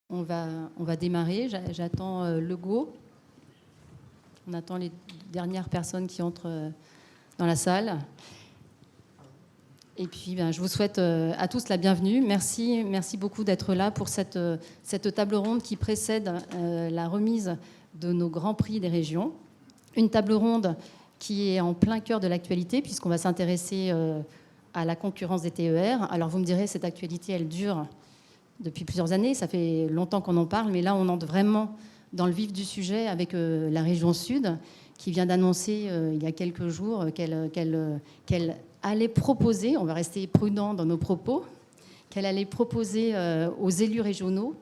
On va démarrer. J'attends le go. On attend les dernières personnes qui entrent dans la salle. Et puis, je vous souhaite à tous la bienvenue. Merci beaucoup d'être là pour cette table ronde qui précède la remise de nos grands prix des régions. Une table ronde qui est en plein cœur de l'actualité, puisqu'on va s'intéresser à la concurrence des TER. Alors, vous me direz, cette actualité, elle dure depuis plusieurs années. Ça fait longtemps qu'on en parle, mais là, on entre vraiment dans le vif du sujet avec la région Sud, qui vient d'annoncer il y a quelques jours qu'elle allait proposer, on va rester prudent dans nos propos, qu'elle allait proposer aux élus régionaux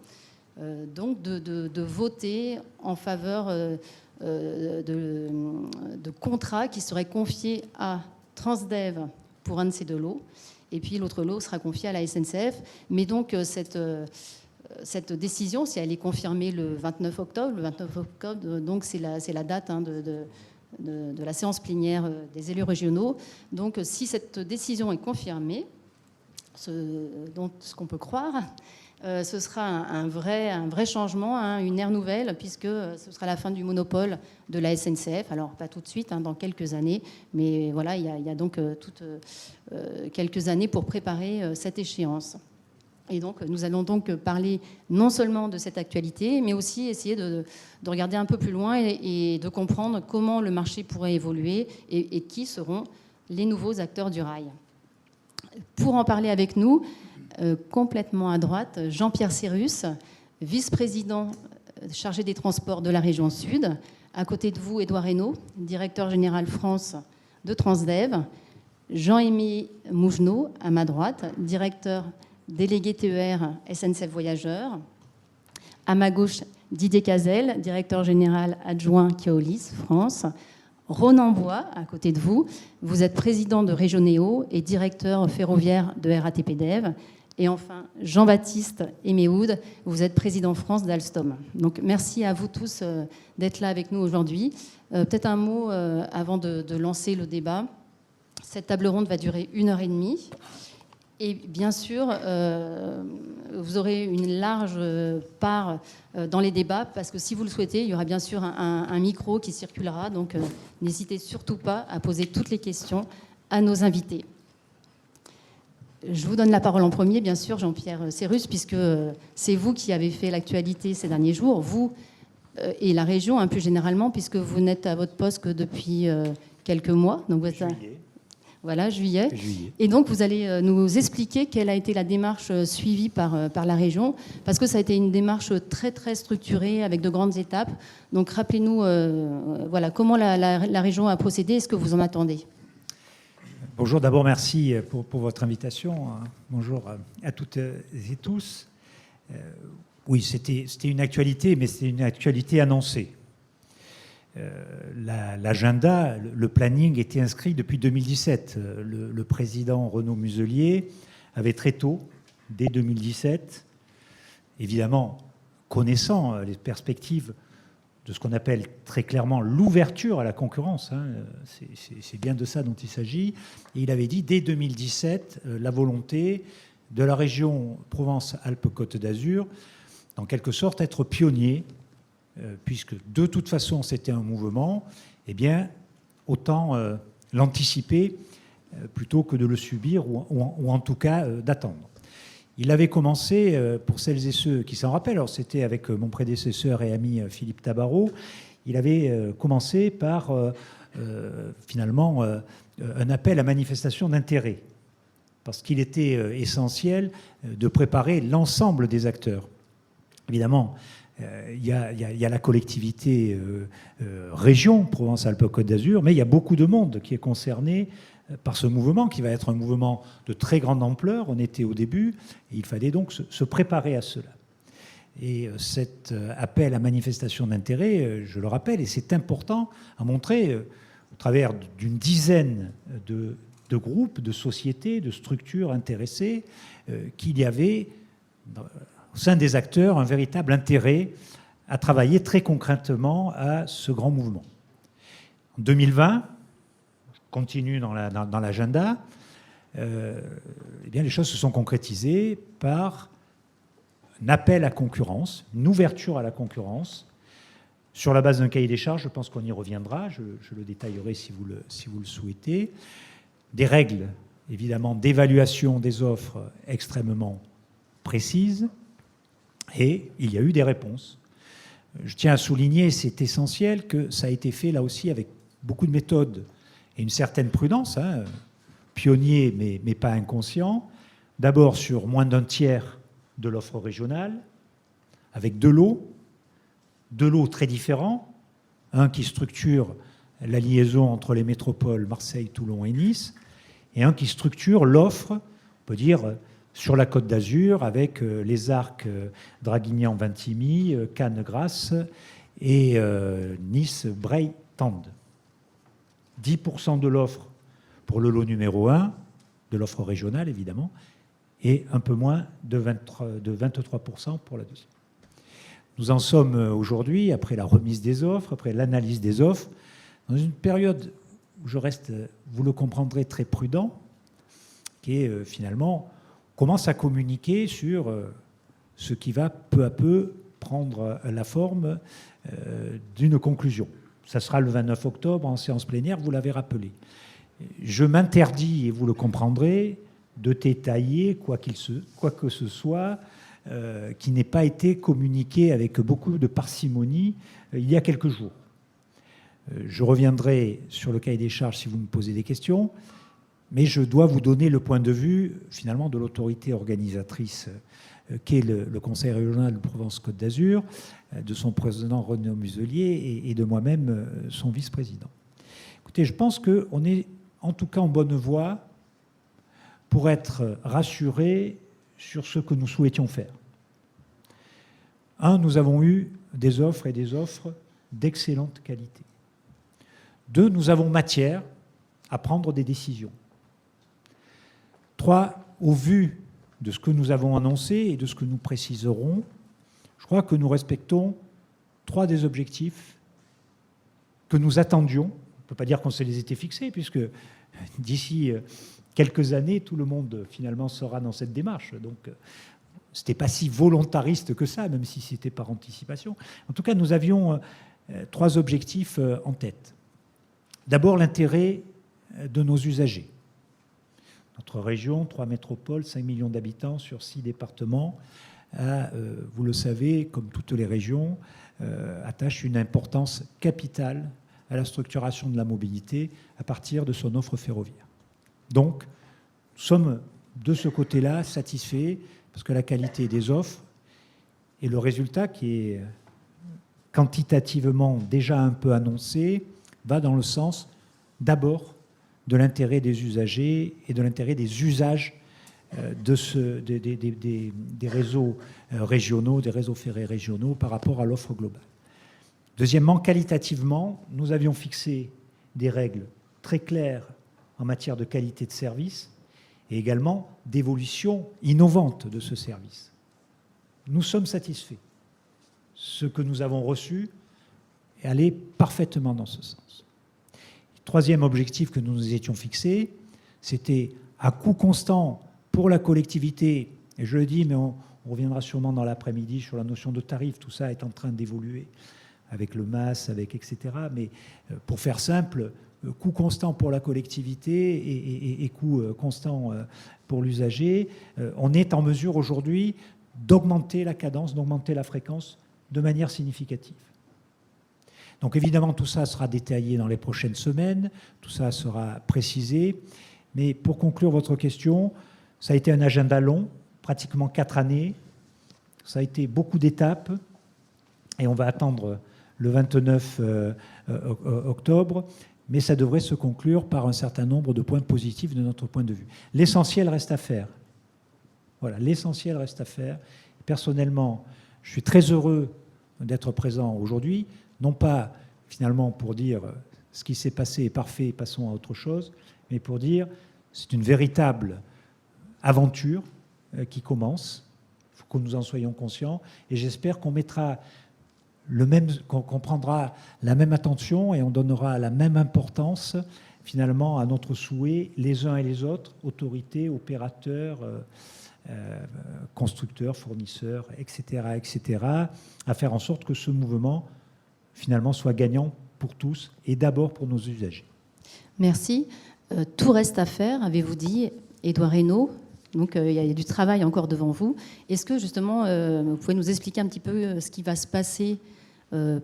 donc de voter en faveur de contrats qui seraient confiés à Transdev pour un de ces deux lots, et puis l'autre lot sera confié à la SNCF. Mais donc cette décision, si elle est confirmée le 29 octobre, donc c'est la date de la séance plénière des élus régionaux. Donc si cette décision est confirmée, ce qu'on peut croire, ce sera un vrai changement, une ère nouvelle, puisque ce sera la fin du monopole de la SNCF. Alors pas tout de suite, dans quelques années, mais voilà, il y a donc quelques années pour préparer cette échéance. Et donc, nous allons donc parler non seulement de cette actualité, mais aussi essayer de regarder un peu plus loin et de comprendre comment le marché pourrait évoluer et qui seront les nouveaux acteurs du rail. Pour en parler avec nous, complètement à droite, Jean-Pierre Sérus, vice-président chargé des transports de la région Sud. À côté de vous, Édouard Reynaud, directeur général France de Transdev. Jean-Émile Mougenot, à ma droite, directeur délégué TER SNCF Voyageurs. À ma gauche, Didier Cazel, directeur général adjoint Keolis France. Ronan Bois, à côté de vous, vous êtes président de Régionéo et directeur ferroviaire de RATP Dev. Et enfin, Jean-Baptiste Eméhoud, vous êtes président France d'Alstom. Donc merci à vous tous d'être là avec nous aujourd'hui. Peut-être un mot avant de lancer le débat. Cette table ronde va durer 1h30. Et bien sûr, vous aurez une large part dans les débats, parce que si vous le souhaitez, il y aura bien sûr un micro qui circulera. Donc n'hésitez surtout pas à poser toutes les questions à nos invités. Je vous donne la parole en premier, bien sûr, Jean-Pierre Sérus, puisque c'est vous qui avez fait l'actualité ces derniers jours, vous et la région, plus généralement, puisque vous n'êtes à votre poste que depuis quelques mois. Donc vous êtes Voilà, juillet. Et donc, vous allez nous expliquer quelle a été la démarche suivie par la région, parce que ça a été une démarche très, très structurée, avec de grandes étapes. Donc, rappelez-nous voilà, comment la région a procédé et ce que vous en attendez. Bonjour, d'abord, merci pour votre invitation. Bonjour à toutes et tous. Oui, c'était une actualité, mais c'était une actualité annoncée. L'agenda, le planning était inscrit depuis 2017. Le président Renaud Muselier avait très tôt, dès 2017, évidemment connaissant les perspectives de ce qu'on appelle très clairement l'ouverture à la concurrence, c'est bien de ça dont il s'agit, et il avait dit dès 2017 la volonté de la région Provence-Alpes-Côte d'Azur, en quelque sorte être pionnier, puisque de toute façon c'était un mouvement, eh bien autant l'anticiper plutôt que de le subir ou en tout cas d'attendre. Il avait commencé, pour celles et ceux qui s'en rappellent, alors c'était avec mon prédécesseur et ami Philippe Tabarot, il avait commencé par finalement un appel à manifestation d'intérêt, parce qu'il était essentiel de préparer l'ensemble des acteurs. Évidemment, il y a la collectivité région Provence-Alpes-Côte d'Azur, mais il y a beaucoup de monde qui est concerné par ce mouvement, qui va être un mouvement de très grande ampleur. On était au début, et il fallait donc se préparer à cela. Et cet appel à manifestation d'intérêt, je le rappelle, et c'est important à montrer au travers d'une dizaine de groupes, de sociétés, de structures intéressées, qu'il y avait au sein des acteurs un véritable intérêt à travailler très concrètement à ce grand mouvement. En 2020, je continue dans l'agenda, eh bien les choses se sont concrétisées par un appel à concurrence, une ouverture à la concurrence, sur la base d'un cahier des charges. Je pense qu'on y reviendra, je le détaillerai si vous le souhaitez. Des règles, évidemment, d'évaluation des offres extrêmement précises, et il y a eu des réponses. Je tiens à souligner, c'est essentiel, que ça a été fait là aussi avec beaucoup de méthodes et une certaine prudence, pionnier mais pas inconscient. D'abord sur moins d'un tiers de l'offre régionale, avec deux lots très différents, un qui structure la liaison entre les métropoles Marseille, Toulon et Nice, et un qui structure l'offre, on peut dire, sur la Côte d'Azur, avec les arcs Draguignan-Vintimille, Cannes-Grasse et Nice-Breil-Tende. 10% de l'offre pour le lot numéro 1, de l'offre régionale évidemment, et un peu moins de 23% pour la deuxième. Nous en sommes aujourd'hui, après la remise des offres, après l'analyse des offres, dans une période où je reste, vous le comprendrez, très prudent, qui est finalement, on commence à communiquer sur ce qui va peu à peu prendre la forme d'une conclusion. Ça sera le 29 octobre en séance plénière, vous l'avez rappelé. Je m'interdis, et vous le comprendrez, de détailler quoi que ce soit qui n'ait pas été communiqué avec beaucoup de parcimonie il y a quelques jours. Je reviendrai sur le cahier des charges si vous me posez des questions, mais je dois vous donner le point de vue finalement de l'autorité organisatrice qu'est le Conseil régional de Provence-Côte d'Azur, de son président Renaud Muselier et de moi-même, son vice-président. Écoutez, je pense qu'on est en tout cas en bonne voie pour être rassurés sur ce que nous souhaitions faire. Un, nous avons eu des offres et des offres d'excellente qualité. Deux, nous avons matière à prendre des décisions. Trois, au vu de ce que nous avons annoncé et de ce que nous préciserons, je crois que nous respectons trois des objectifs que nous attendions. On ne peut pas dire qu'on se les était fixés, puisque d'ici quelques années, tout le monde finalement sera dans cette démarche. Donc, ce n'était pas si volontariste que ça, même si c'était par anticipation. En tout cas, nous avions trois objectifs en tête. D'abord, l'intérêt de nos usagers. Notre région, 3 métropoles, 5 millions d'habitants sur 6 départements, vous le savez, comme toutes les régions, attache une importance capitale à la structuration de la mobilité à partir de son offre ferroviaire. Donc, nous sommes de ce côté-là satisfaits parce que la qualité des offres et le résultat qui est quantitativement déjà un peu annoncé va dans le sens d'abord de l'intérêt des usagers et de l'intérêt des usages des réseaux régionaux, des réseaux ferrés régionaux par rapport à l'offre globale. Deuxièmement, qualitativement, nous avions fixé des règles très claires en matière de qualité de service et également d'évolution innovante de ce service. Nous sommes satisfaits. Ce que nous avons reçu est allé parfaitement dans ce sens. Le troisième objectif que nous nous étions fixés, c'était à coût constant pour la collectivité, et je le dis, mais on reviendra sûrement dans l'après-midi sur la notion de tarif, tout ça est en train d'évoluer avec le MAS, avec etc. Mais pour faire simple, coût constant pour la collectivité et coût constant pour l'usager, on est en mesure aujourd'hui d'augmenter la cadence, d'augmenter la fréquence de manière significative. Donc évidemment, tout ça sera détaillé dans les prochaines semaines, tout ça sera précisé. Mais pour conclure votre question, ça a été un agenda long, pratiquement 4 années. Ça a été beaucoup d'étapes et on va attendre le 29 octobre, mais ça devrait se conclure par un certain nombre de points positifs de notre point de vue. L'essentiel reste à faire. Voilà, l'essentiel reste à faire. Personnellement, je suis très heureux d'être présent aujourd'hui, non pas finalement pour dire ce qui s'est passé est parfait, passons à autre chose, mais pour dire c'est une véritable aventure qui commence. Il faut que nous en soyons conscients et j'espère qu'on mettra qu'on prendra la même attention et on donnera la même importance finalement à notre souhait les uns et les autres, autorités, opérateurs, constructeurs, fournisseurs, etc., à faire en sorte que ce mouvement, finalement, soit gagnant pour tous et d'abord pour nos usagers. Merci. Tout reste à faire, avez-vous dit, Édouard Reynaud. Donc, il y a du travail encore devant vous. Est-ce que, justement, vous pouvez nous expliquer un petit peu ce qui va se passer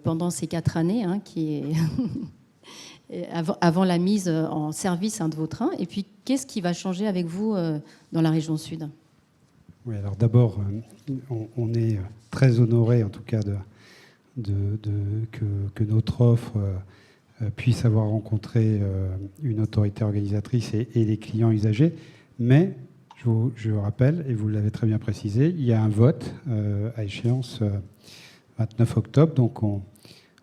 pendant ces 4 années, hein, qui est avant la mise en service de vos trains? Et puis, qu'est-ce qui va changer avec vous dans la région Sud? Oui, alors d'abord, on est très honoré, en tout cas, que notre offre puisse avoir rencontré une autorité organisatrice et les clients usagers. Mais, je vous rappelle, et vous l'avez très bien précisé, il y a un vote à échéance 29 octobre. Donc,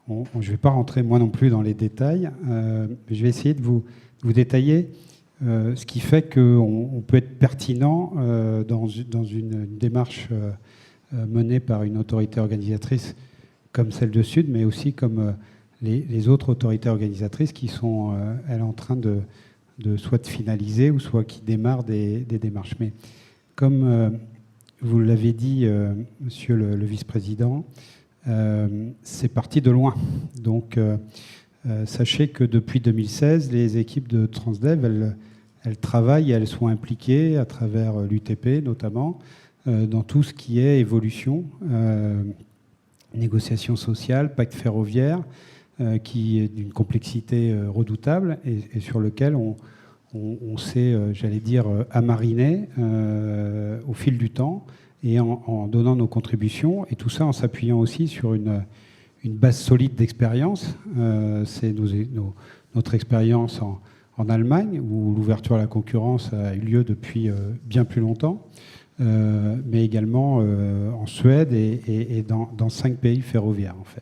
je ne vais pas rentrer moi non plus dans les détails. Mais je vais essayer de vous détailler ce qui fait qu'on peut être pertinent dans une démarche menée par une autorité organisatrice comme celle de Sud, mais aussi comme les autres autorités organisatrices qui sont, elles, en train de soit de finaliser ou soit qui démarrent des démarches. Mais comme vous l'avez dit, monsieur le vice-président, c'est parti de loin. Donc, sachez que depuis 2016, les équipes de Transdev, elles travaillent et elles sont impliquées à travers l'UTP notamment dans tout ce qui est évolution, négociation sociale, pacte ferroviaire, qui est d'une complexité redoutable et sur lequel on s'est, j'allais dire, amariné au fil du temps et en donnant nos contributions, et tout ça en s'appuyant aussi sur une base solide d'expérience. C'est notre expérience en Allemagne, où l'ouverture à la concurrence a eu lieu depuis bien plus longtemps, mais également en Suède et dans 5 pays ferroviaires, en fait.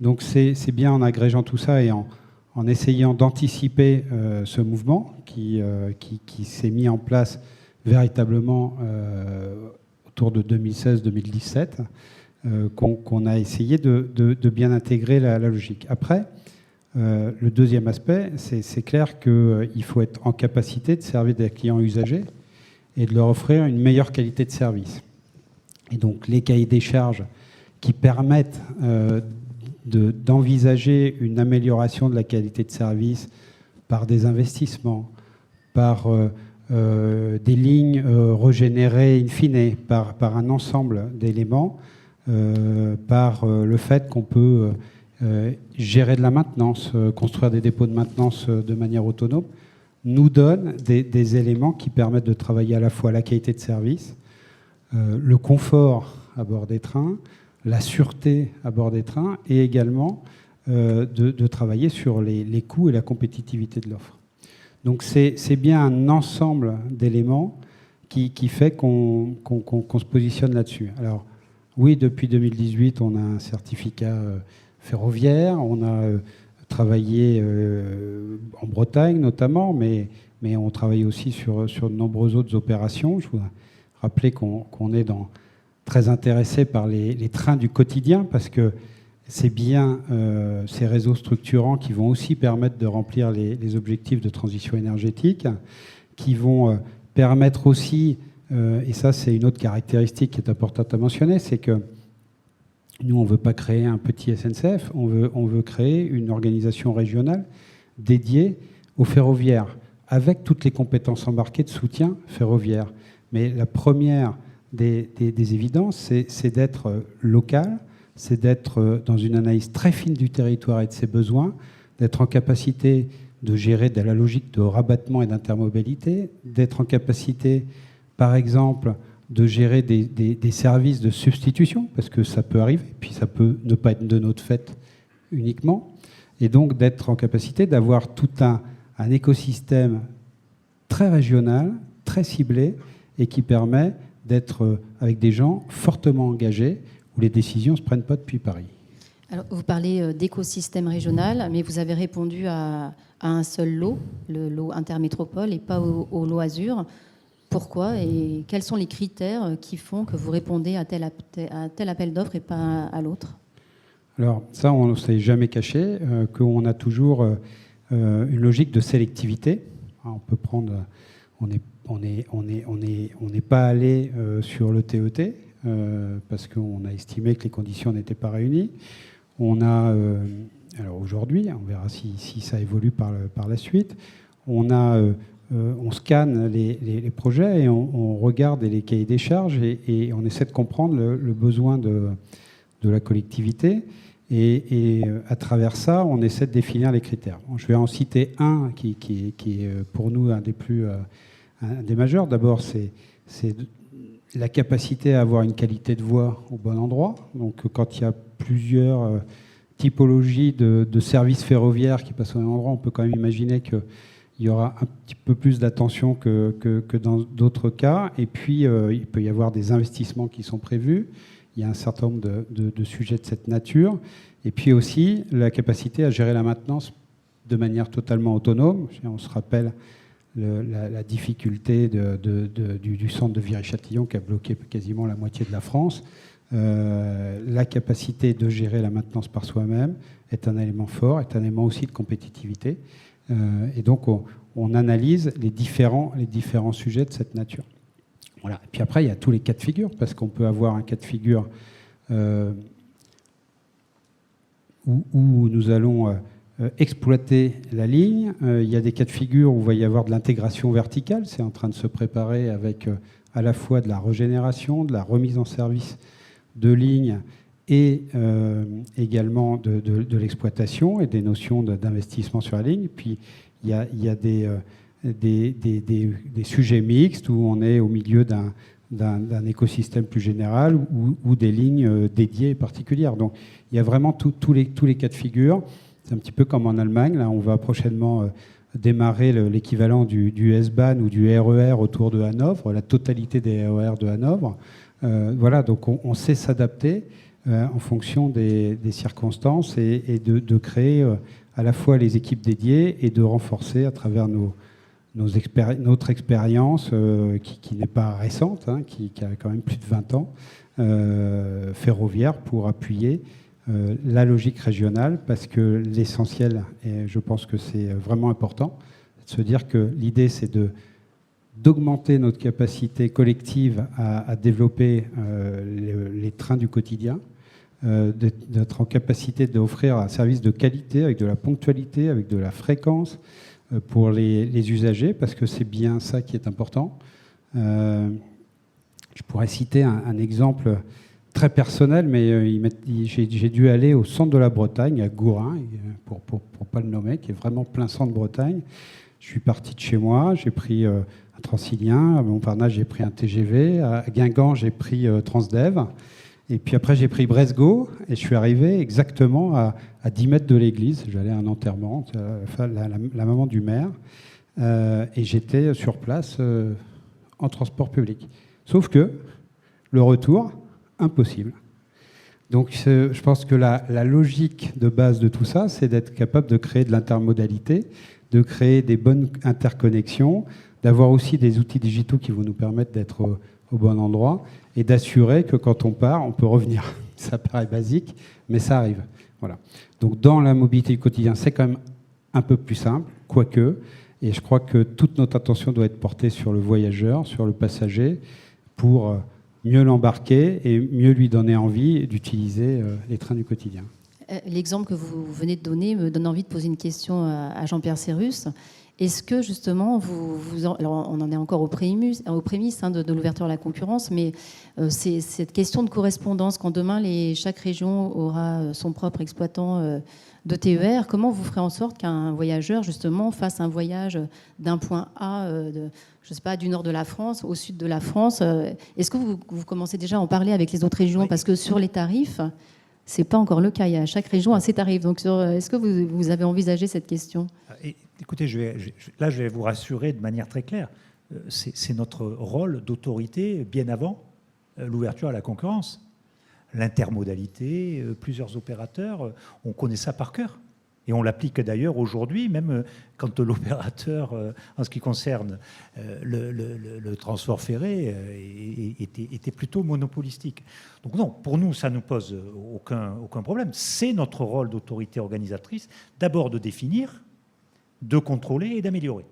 Donc c'est bien en agrégeant tout ça et en essayant d'anticiper ce mouvement qui s'est mis en place véritablement autour de 2016-2017, qu'on a essayé de bien intégrer la logique. Après, le deuxième aspect, c'est clair qu'il faut être en capacité de servir des clients usagers et de leur offrir une meilleure qualité de service. Et donc les cahiers des charges qui permettent d'envisager une amélioration de la qualité de service par des investissements, par des lignes régénérées in fine, par un ensemble d'éléments, par le fait qu'on peut gérer de la maintenance, construire des dépôts de maintenance de manière autonome, nous donne des éléments qui permettent de travailler à la fois la qualité de service, le confort à bord des trains, la sûreté à bord des trains et également de travailler sur les coûts et la compétitivité de l'offre. Donc c'est bien un ensemble d'éléments qui fait qu'on se positionne là-dessus. Alors oui, depuis 2018, on a un certificat ferroviaire, on a travaillé en Bretagne notamment, mais on travaille aussi sur de nombreuses autres opérations. Je voudrais rappeler qu'on est très intéressé par les trains du quotidien, parce que c'est bien ces réseaux structurants qui vont aussi permettre de remplir les objectifs de transition énergétique, qui vont permettre aussi, et ça c'est une autre caractéristique qui est importante à mentionner, c'est que nous on ne veut pas créer un petit SNCF, on veut créer une organisation régionale dédiée au ferroviaire, avec toutes les compétences embarquées de soutien ferroviaire. Mais la première des évidences, c'est d'être local, c'est d'être dans une analyse très fine du territoire et de ses besoins, d'être en capacité de gérer de la logique de rabattement et d'intermobilité, d'être en capacité, par exemple, de gérer des services de substitution, parce que ça peut arriver, puis ça peut ne pas être de notre fait uniquement, et donc d'être en capacité d'avoir tout un écosystème très régional, très ciblé, et qui permet d'être avec des gens fortement engagés, où les décisions ne se prennent pas depuis Paris. Alors, vous parlez d'écosystème régional, mais vous avez répondu à un seul lot, le lot intermétropole, et pas au lot Azur. Pourquoi et quels sont les critères qui font que vous répondez à tel appel d'offres et pas à l'autre? Alors ça, on ne s'est jamais caché, qu'on a toujours une logique de sélectivité. On peut prendre, on n'est pas allé sur le TET parce qu'on a estimé que les conditions n'étaient pas réunies. On a, alors aujourd'hui, on verra si ça évolue par la suite, on scanne les projets et on regarde les cahiers des charges et on essaie de comprendre le besoin de la collectivité. Et à travers ça, on essaie de définir les critères. Bon, je vais en citer un qui est pour nous un des majeurs. D'abord, c'est la capacité à avoir une qualité de voie au bon endroit. Donc, quand il y a plusieurs typologies de services ferroviaires qui passent au même endroit, on peut quand même imaginer qu'il y aura un petit peu plus d'attention que dans d'autres cas. Et puis, il peut y avoir des investissements qui sont prévus. Il y a un certain nombre de sujets de cette nature. Et puis aussi, la capacité à gérer la maintenance de manière totalement autonome. On se rappelle la difficulté du centre de Viry-Châtillon qui a bloqué quasiment la moitié de la France. La capacité de gérer la maintenance par soi-même est un élément fort, est un élément aussi de compétitivité. Et donc, on analyse les différents sujets de cette nature. Voilà. Et puis après, il y a tous les cas de figure, parce qu'on peut avoir un cas de figure où nous allons exploiter la ligne. Il y a des cas de figure où il va y avoir de l'intégration verticale. C'est en train de se préparer avec à la fois de la régénération, de la remise en service de lignes et également de l'exploitation et des notions d'investissement sur la ligne. Puis il y a des sujets mixtes où on est au milieu d'un écosystème plus général ou des lignes dédiées et particulières. Donc il y a vraiment tous les cas de figure. C'est un petit peu comme en Allemagne. Là, on va prochainement démarrer l'équivalent du S-Bahn ou du RER autour de Hanovre, la totalité des RER de Hanovre. Voilà, donc on sait s'adapter en fonction des circonstances et de créer à la fois les équipes dédiées et de renforcer à travers notre expérience, qui n'est pas récente, hein, qui a quand même plus de 20 ans, ferroviaire, pour appuyer la logique régionale, parce que l'essentiel, et je pense que c'est vraiment important, de se dire que l'idée, c'est d'augmenter notre capacité collective à développer les trains du quotidien, d'être en capacité d'offrir un service de qualité avec de la ponctualité, avec de la fréquence pour les usagers, parce que c'est bien ça qui est important. Je pourrais citer un exemple très personnel, mais j'ai dû aller au centre de la Bretagne, à Gourin, pour pas le nommer, qui est vraiment plein centre de Bretagne. Je suis parti de chez moi, j'ai pris un Transilien, à Montparnasse j'ai pris un TGV, à Guingamp j'ai pris Transdev, et puis après j'ai pris Bresgo, et je suis arrivé exactement à 10 mètres de l'église. J'allais à un enterrement, la maman du maire, et j'étais sur place en transport public. Sauf que le retour, impossible. Donc je pense que la logique de base de tout ça, c'est d'être capable de créer de l'intermodalité, de créer des bonnes interconnexions, d'avoir aussi des outils digitaux qui vont nous permettre d'être au bon endroit et d'assurer que quand on part, on peut revenir. Ça paraît basique, mais ça arrive. Voilà. Donc dans la mobilité du quotidien, c'est quand même un peu plus simple, quoique, et je crois que toute notre attention doit être portée sur le voyageur, sur le passager, pour mieux l'embarquer et mieux lui donner envie d'utiliser les trains du quotidien. L'exemple que vous venez de donner me donne envie de poser une question à Jean-Pierre Cérus. Est-ce que justement, alors on en est encore aux prémices de l'ouverture à la concurrence, mais c'est cette question de correspondance, quand demain chaque région aura son propre exploitant de TER, comment vous ferez en sorte qu'un voyageur justement fasse un voyage d'un point A, je sais pas, du nord de la France au sud de la France? Est-ce que vous commencez déjà à en parler avec les autres régions? Parce que sur les tarifs, c'est pas encore le cas. Il y a chaque région a ses tarifs. Donc, est-ce que vous avez envisagé cette question? Écoutez, je vais vous rassurer de manière très claire. C'est notre rôle d'autorité bien avant l'ouverture à la concurrence. L'intermodalité, plusieurs opérateurs, on connaît ça par cœur. Et on l'applique d'ailleurs aujourd'hui, même quand l'opérateur, en ce qui concerne le transport ferré, était plutôt monopolistique. Donc non, pour nous, ça ne nous pose aucun problème. C'est notre rôle d'autorité organisatrice, d'abord de définir, de contrôler et d'améliorer.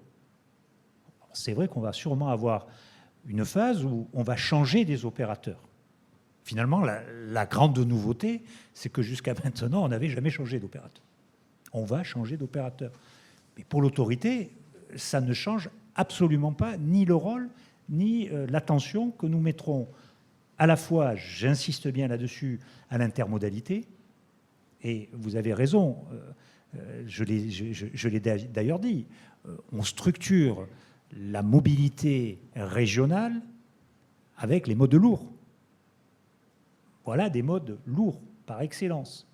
c'est vrai qu'on va sûrement avoir une phase où on va changer des opérateurs. Finalement, la grande nouveauté, c'est que jusqu'à maintenant, on n'avait jamais changé d'opérateur. On va changer d'opérateur. Mais pour l'autorité, ça ne change absolument pas ni le rôle, ni l'attention que nous mettrons à la fois, j'insiste bien là-dessus, à l'intermodalité. Et vous avez raison, je l'ai d'ailleurs dit, on structure la mobilité régionale avec les modes lourds. Voilà des modes lourds par excellence.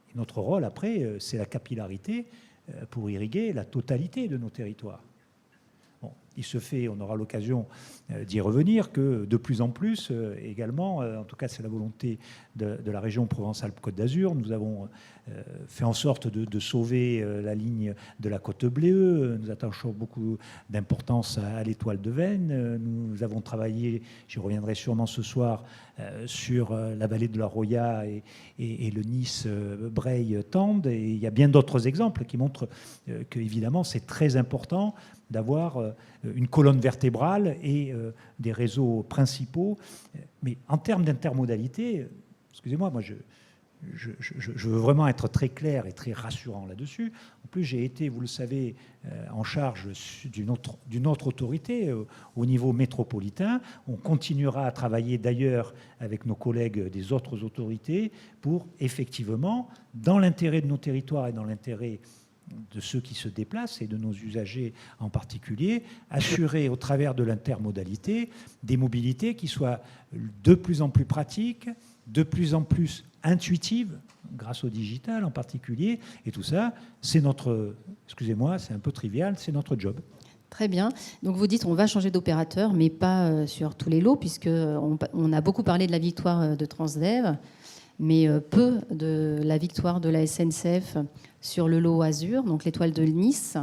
Et notre rôle après, c'est la capillarité pour irriguer la totalité de nos territoires. Bon, il se fait, on aura l'occasion d'y revenir, que de plus en plus également, en tout cas c'est la volonté de la région Provence-Alpes-Côte d'Azur, nous avons fait en sorte de sauver la ligne de la côte Bléeux, nous attachons beaucoup d'importance à l'étoile de Veynes, nous avons travaillé, j'y reviendrai sûrement ce soir, sur la vallée de la Roya et le Nice-Breil-Tende, et il y a bien d'autres exemples qui montrent que évidemment c'est très important d'avoir une colonne vertébrale et des réseaux principaux. Mais en termes d'intermodalité, excusez-moi, moi je veux vraiment être très clair et très rassurant là-dessus. En plus, j'ai été, vous le savez, en charge d'une autre autorité au niveau métropolitain. On continuera à travailler d'ailleurs avec nos collègues des autres autorités pour effectivement, dans l'intérêt de nos territoires et dans l'intérêt de ceux qui se déplacent et de nos usagers en particulier, assurer au travers de l'intermodalité des mobilités qui soient de plus en plus pratiques, de plus en plus intuitives, grâce au digital en particulier. Et tout ça, c'est notre, excusez-moi, c'est un peu trivial, c'est notre job. Très bien. Donc vous dites on va changer d'opérateur, mais pas sur tous les lots, puisqu'on a beaucoup parlé de la victoire de Transdev, mais peu de la victoire de la SNCF sur le lot Azur, donc l'étoile de Nice,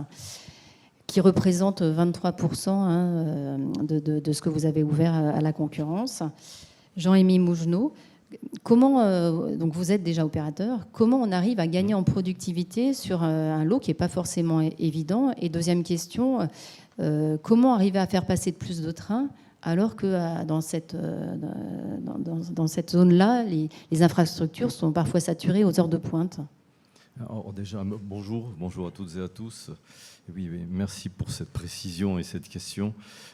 qui représente 23% de ce que vous avez ouvert à la concurrence. Jean-Émile Mougenot, donc vous êtes déjà opérateur, comment on arrive à gagner en productivité sur un lot qui n'est pas forcément évident? Et deuxième question, comment arriver à faire passer de plus de trains alors que dans cette zone-là, les infrastructures sont parfois saturées aux heures de pointe? Alors déjà, bonjour à toutes et à tous. Et oui, merci pour cette précision et cette question.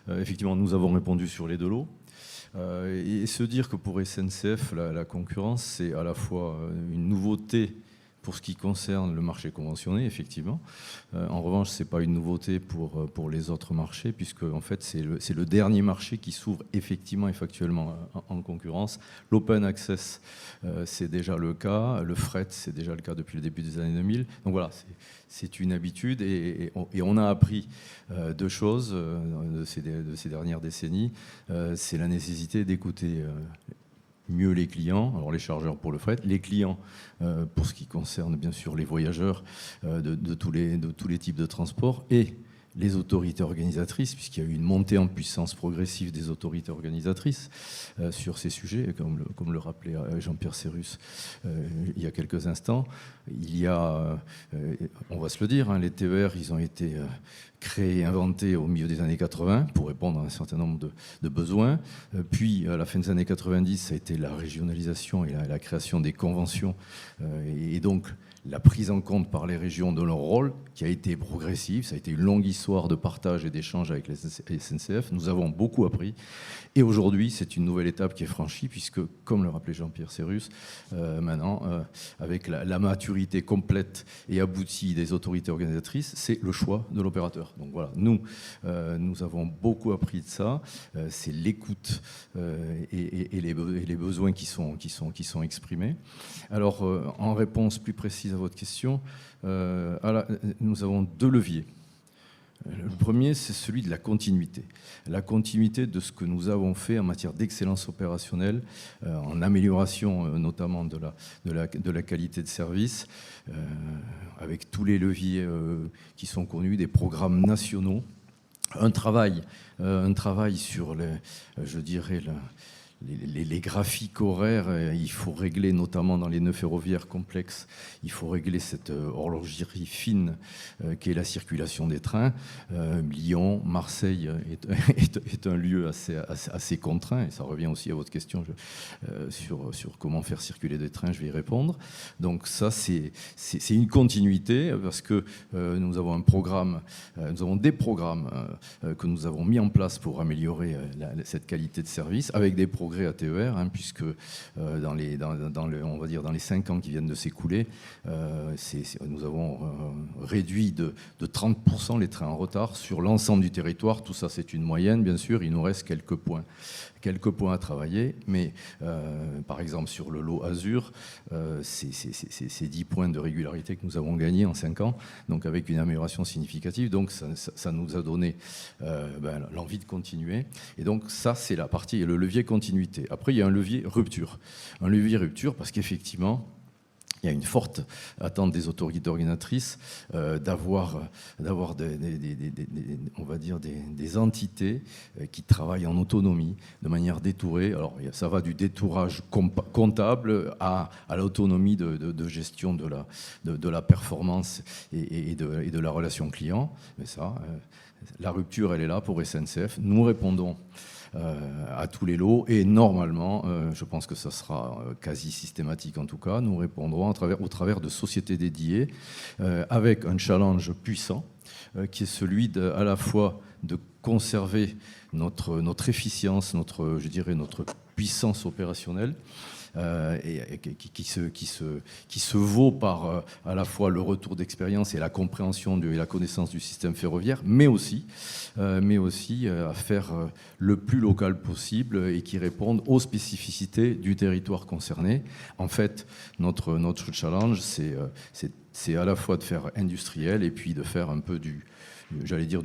Effectivement, nous avons répondu sur les deux lots. Et se dire que pour SNCF, la concurrence, c'est à la fois une nouveauté pour ce qui concerne le marché conventionné, effectivement. En revanche, ce n'est pas une nouveauté pour les autres marchés, puisque en fait, c'est le dernier marché qui s'ouvre effectivement et factuellement en concurrence. L'open access, c'est déjà le cas. Le fret, c'est déjà le cas depuis le début des années 2000. Donc voilà, c'est une habitude. Et on a appris deux choses de ces dernières décennies. C'est la nécessité d'écouter mieux les clients, alors les chargeurs pour le fret, les clients pour ce qui concerne bien sûr les voyageurs de tous les types de transports, et les autorités organisatrices, puisqu'il y a eu une montée en puissance progressive des autorités organisatrices sur ces sujets, comme le rappelait Jean-Pierre Serrus il y a quelques instants. Il y a, on va se le dire, les TER, ils ont été créés, inventés au milieu des années 80 pour répondre à un certain nombre de besoins. Puis, à la fin des années 90, ça a été la régionalisation et la création des conventions. Et donc, la prise en compte par les régions de leur rôle, qui a été progressive. Ça a été une longue histoire de partage et d'échange avec les SNCF. Nous avons beaucoup appris. Et aujourd'hui, c'est une nouvelle étape qui est franchie, puisque, comme le rappelait Jean-Pierre Serrus, maintenant, avec la maturité complète et aboutie des autorités organisatrices, c'est le choix de l'opérateur. Donc voilà, nous avons beaucoup appris de ça. C'est l'écoute et les besoins qui sont exprimés. Alors, en réponse plus précise à votre question, nous avons deux leviers. Le premier, c'est celui de la continuité de ce que nous avons fait en matière d'excellence opérationnelle, en amélioration notamment de la qualité de service, avec tous les leviers qui sont connus, des programmes nationaux, un travail sur les graphiques horaires, il faut régler, notamment dans les nœuds ferroviaires complexes, il faut régler cette horlogerie fine qui est la circulation des trains. Lyon, Marseille est un lieu assez contraint, et ça revient aussi à votre question sur comment faire circuler des trains, je vais y répondre. Donc ça, c'est une continuité, parce que nous avons un programme, nous avons des programmes que nous avons mis en place pour améliorer cette qualité de service, avec des progrès à TER, puisque on va dire dans les 5 ans qui viennent de s'écouler, nous avons réduit de 30% les trains en retard sur l'ensemble du territoire. Tout ça, c'est une moyenne, bien sûr. Il nous reste quelques points à travailler, mais par exemple sur le lot Azur, c'est 10 points de régularité que nous avons gagnés en 5 ans, donc avec une amélioration significative. Donc ça nous a donné l'envie de continuer. Et donc ça, c'est la partie, le levier continuité. Après, il y a un levier rupture. Un levier rupture parce qu'effectivement, il y a une forte attente des autorités organisatrices d'avoir on va dire des entités qui travaillent en autonomie, de manière détourée. Alors ça va du détourage comptable à l'autonomie de gestion de la performance et de la relation client. Mais ça, la rupture, elle est là pour SNCF. Nous répondons à tous les lots, et normalement, je pense que ça sera quasi systématique en tout cas, nous répondrons au travers de sociétés dédiées, avec un challenge puissant, qui est celui à la fois de conserver notre efficience, notre puissance opérationnelle, et qui se vaut par à la fois le retour d'expérience et la compréhension et la connaissance du système ferroviaire, mais aussi à faire le plus local possible et qui répondent aux spécificités du territoire concerné. En fait, notre challenge, c'est à la fois de faire industriel et puis de faire un peu du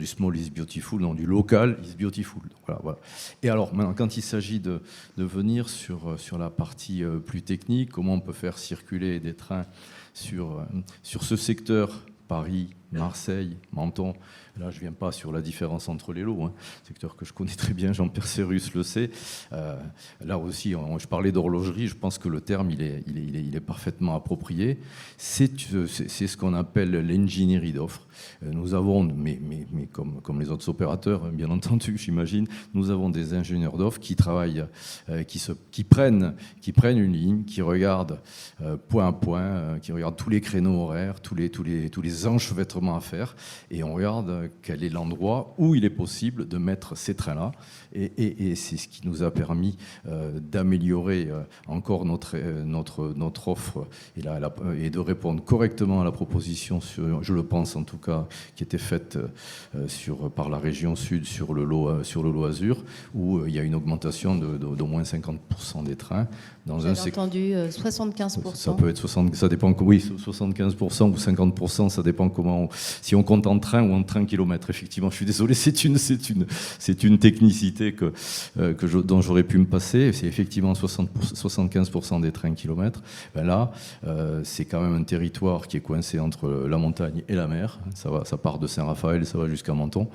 small is beautiful, non, du local is beautiful. Voilà. Et alors, maintenant, quand il s'agit de venir sur la partie plus technique, comment on peut faire circuler des trains sur ce secteur, Paris, Marseille, Menton. Là, je ne viens pas sur la différence entre les lots, secteur que je connais très bien, Jean-Pierre Serrus le sait. Là aussi, je parlais d'horlogerie, je pense que le terme, il est parfaitement approprié. C'est ce qu'on appelle l'ingénierie d'offres. Nous avons, mais comme les autres opérateurs, bien entendu, j'imagine, nous avons des ingénieurs d'offres qui travaillent, qui prennent une ligne, qui regardent point à point, qui regardent tous les créneaux horaires, tous les enchevêtrements à faire, et on regarde quel est l'endroit où il est possible de mettre ces trains-là. Et c'est ce qui nous a permis d'améliorer encore notre offre et de répondre correctement à la proposition, je le pense en tout cas, qui était faite par la région Sud sur le lot Azur, où il y a une augmentation d'au moins 50% des trains. Dans un entendu 75%. Ça peut être ça dépend, oui, 75% ou 50%, ça dépend comment si on compte en train ou en train kilomètre. Effectivement, je suis désolé, c'est une technicité dont j'aurais pu me passer. C'est effectivement 75% des trains kilomètres. Là, c'est quand même un territoire qui est coincé entre la montagne et la mer. Ça part de Saint-Raphaël, ça va jusqu'à Menton.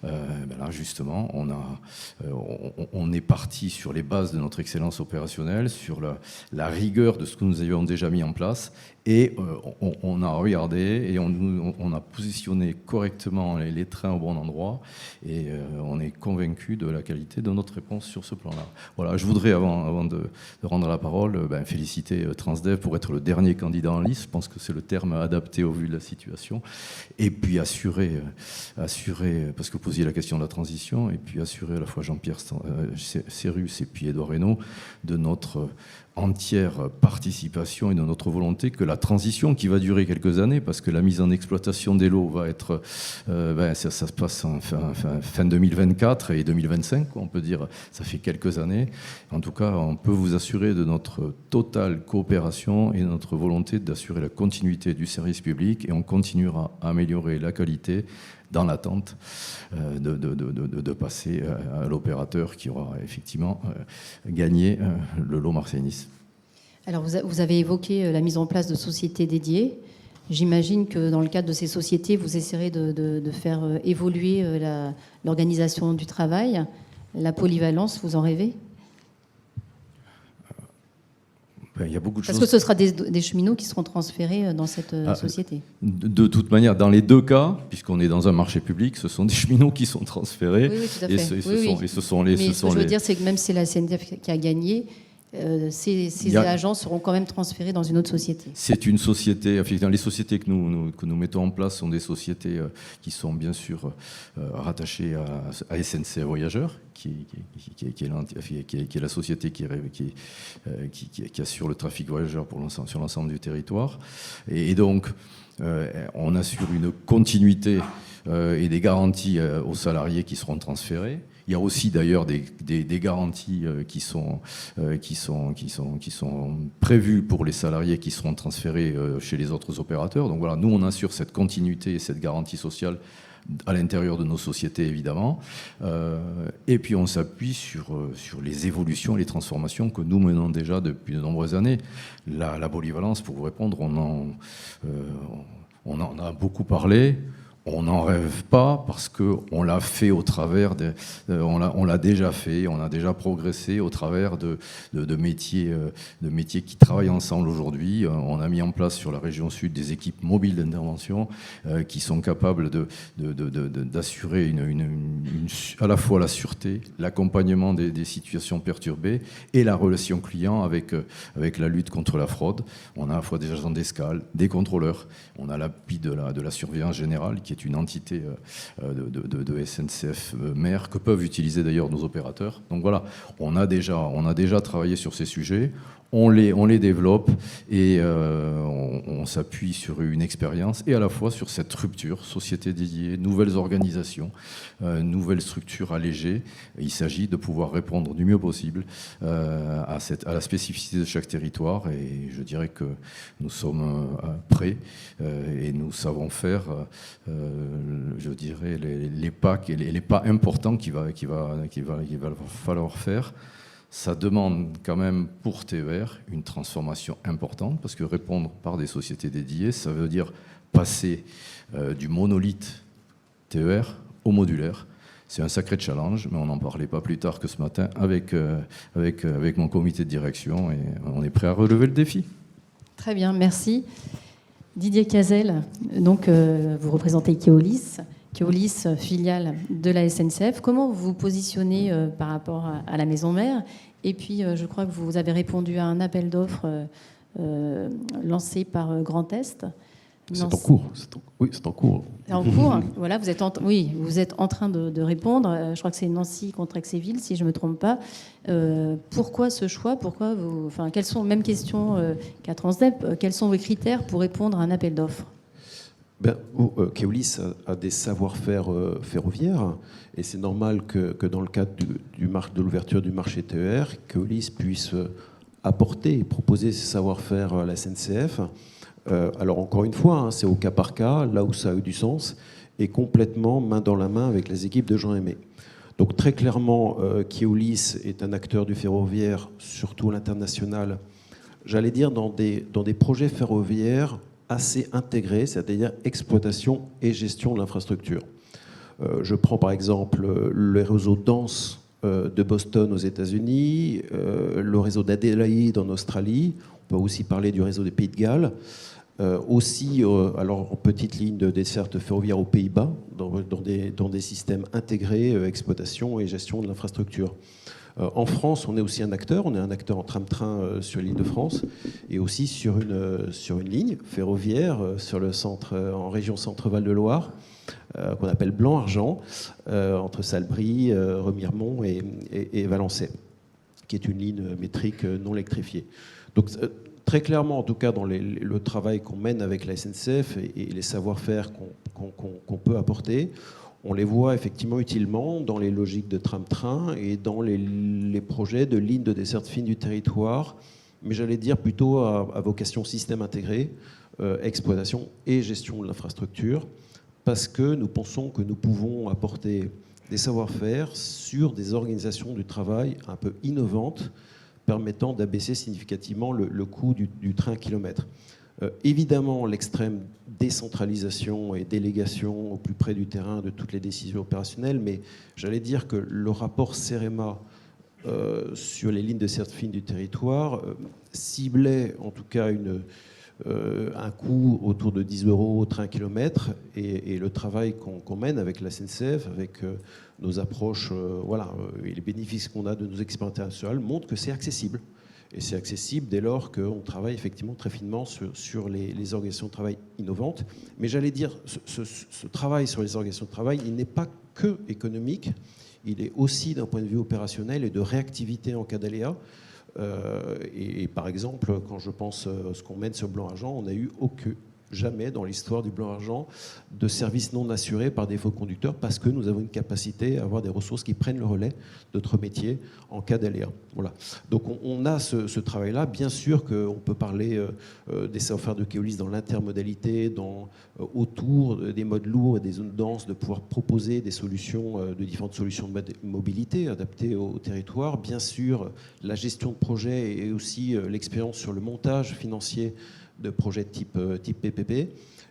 Là, justement, on est parti sur les bases de notre excellence opérationnelle, sur la rigueur de ce que nous avions déjà mis en place, et on a regardé et on a positionné correctement les trains au bon endroit, et on est convaincu de la qualité de notre réponse sur ce plan-là. Voilà, je voudrais, avant de rendre la parole, féliciter Transdev pour être le dernier candidat en lice. Je pense que c'est le terme adapté au vu de la situation. Et puis assurer, parce que vous posiez la question de la transition, et puis assurer à la fois Jean-Pierre Serrus et puis Édouard Reynaud de notre entière participation et de notre volonté que la transition, qui va durer quelques années, parce que la mise en exploitation des lots va être, ça se passe en fin 2024 et 2025, on peut dire, ça fait quelques années. En tout cas, on peut vous assurer de notre totale coopération et de notre volonté d'assurer la continuité du service public, et on continuera à améliorer la qualité dans l'attente de passer à l'opérateur qui aura effectivement gagné le lot Marseille-Nice. Alors, vous avez évoqué la mise en place de sociétés dédiées. J'imagine que dans le cadre de ces sociétés, vous essaierez de faire évoluer l'organisation du travail, la polyvalence, vous en rêvez ? Il y a beaucoup de Parce choses. que ce sera des cheminots qui seront transférés dans cette société. De toute manière, dans les deux cas, puisqu'on est dans un marché public, ce sont des cheminots qui sont transférés. Oui, tout à Et fait. ce sont les. Mais ce que je veux dire, c'est que même si c'est la SNCF qui a gagné, ces agents seront quand même transférés dans une autre société. C'est une société, effectivement, les sociétés que nous mettons en place sont des sociétés qui sont bien sûr rattachées à SNCF Voyageurs, qui est la société qui assure le trafic voyageur sur l'ensemble du territoire. Et donc, on assure une continuité et des garanties aux salariés qui seront transférés. Il y a aussi d'ailleurs des garanties qui sont prévues pour les salariés qui seront transférés chez les autres opérateurs. Donc voilà, nous on assure cette continuité et cette garantie sociale à l'intérieur de nos sociétés évidemment. Et puis on s'appuie sur les évolutions et les transformations que nous menons déjà depuis de nombreuses années. La polyvalence, pour vous répondre, on en a beaucoup parlé. On n'en rêve pas parce qu'on l'a fait au travers on l'a déjà fait, on a déjà progressé au travers de métiers qui travaillent ensemble aujourd'hui. On a mis en place sur la région sud des équipes mobiles d'intervention qui sont capables d'assurer à la fois la sûreté, l'accompagnement des situations perturbées et la relation client avec la lutte contre la fraude. On a à la fois des agents d'escale, des contrôleurs, on a l'appui de la surveillance générale qui est une entité de SNCF mère que peuvent utiliser d'ailleurs nos opérateurs. Donc voilà, on a déjà travaillé sur ces sujets, on les développe et on s'appuie sur une expérience et à la fois sur cette rupture, société dédiée, nouvelles organisations, nouvelles structures allégées. Il s'agit de pouvoir répondre du mieux possible à la spécificité de chaque territoire et je dirais que nous sommes prêts et nous savons faire je dirais les pas importants qu'il va falloir faire. Ça demande quand même pour TER une transformation importante parce que répondre par des sociétés dédiées, ça veut dire passer du monolithe TER au modulaire. C'est un sacré challenge, mais on n'en parlait pas plus tard que ce matin avec mon comité de direction et on est prêt à relever le défi. Très bien, merci. Didier Cazel, donc vous représentez Keolis, filiale de la SNCF. Comment vous vous positionnez par rapport à la maison mère? Et puis, je crois que vous avez répondu à un appel d'offres lancé par Grand Est. C'est en cours. Oui, c'est en cours. C'est en cours. Voilà, vous êtes en train de répondre. Je crois que c'est Nancy contre Aix-et-Ville, si je ne me trompe pas. Pourquoi ce choix? Quelles sont, même question qu'à Transdev, quels sont vos critères pour répondre à un appel d'offres? Keolis a des savoir-faire ferroviaires et c'est normal que dans le cadre de l'ouverture du marché TER, Keolis puisse apporter et proposer ses savoir-faire à la SNCF. Alors encore une fois, c'est au cas par cas, là où ça a eu du sens, et complètement main dans la main avec les équipes de Jean Aimé. Donc très clairement, Keolis est un acteur du ferroviaire, surtout à l'international, j'allais dire dans des projets ferroviaires assez intégrés, c'est-à-dire exploitation et gestion de l'infrastructure. Je prends par exemple le réseau dense de Boston aux États-Unis, le réseau d'Adélaïde en Australie, on peut aussi parler du réseau des Pays de Galles, alors en petite ligne de desserte ferroviaire aux Pays-Bas, dans des systèmes intégrés, exploitation et gestion de l'infrastructure. En France, on est aussi un acteur en tram-train sur l'île de France et aussi sur une ligne ferroviaire sur le centre, en région Centre-Val de Loire, qu'on appelle Blanc-Argent, entre Salbris, Remiremont et Valençay, qui est une ligne métrique non électrifiée. Donc très clairement, en tout cas, dans le travail qu'on mène avec la SNCF et les savoir-faire qu'on peut apporter, on les voit effectivement utilement dans les logiques de tram-train et dans les projets de lignes de desserte fine du territoire, mais j'allais dire plutôt à vocation système intégré, exploitation et gestion de l'infrastructure, parce que nous pensons que nous pouvons apporter des savoir-faire sur des organisations du travail un peu innovantes, permettant d'abaisser significativement le coût du train kilomètre. Évidemment, l'extrême décentralisation et délégation au plus près du terrain de toutes les décisions opérationnelles, mais j'allais dire que le rapport CEREMA sur les lignes de desserte fine du territoire ciblait en tout cas un coût autour de 10 € au train kilomètre, et le travail qu'on mène avec la SNCF, avec nos approches et les bénéfices qu'on a de nos expériences internationales montrent que c'est accessible. Et c'est accessible dès lors qu'on travaille effectivement très finement sur les organisations de travail innovantes. Mais j'allais dire, ce travail sur les organisations de travail, il n'est pas que économique, il est aussi d'un point de vue opérationnel et de réactivité en cas d'aléa. Et par exemple, quand je pense à ce qu'on mène sur Blanc-Argent, on n'a eu jamais dans l'histoire du Blanc-Argent de service non assuré par défaut de conducteur, parce que nous avons une capacité à avoir des ressources qui prennent le relais de notre métier en cas d'aléa. Voilà. Donc on a ce travail-là. Bien sûr qu'on peut parler des savoir-faire de Keolis dans l'intermodalité, autour des modes lourds et des zones denses, de pouvoir proposer des solutions, de différentes solutions de mobilité adaptées au territoire. Bien sûr, la gestion de projet et aussi l'expérience sur le montage financier de projets type PPP.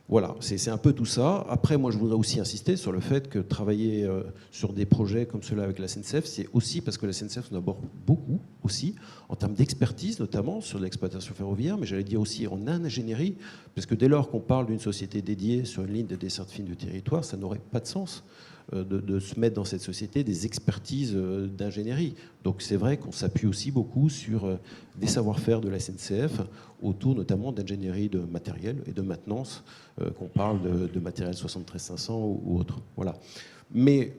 Voilà, c'est un peu tout ça. Après, moi, je voudrais aussi insister sur le fait que travailler sur des projets comme cela avec la SNCF, c'est aussi parce que la SNCF nous aborde beaucoup aussi, en termes d'expertise, notamment sur l'exploitation ferroviaire, mais j'allais dire aussi en ingénierie, parce que dès lors qu'on parle d'une société dédiée sur une ligne de desserte fine du territoire, ça n'aurait pas de sens de se mettre dans cette société des expertises d'ingénierie. Donc c'est vrai qu'on s'appuie aussi beaucoup sur des savoir-faire de la SNCF, autour notamment d'ingénierie de matériel et de maintenance, qu'on parle de matériel 73500 ou autre. Voilà. Mais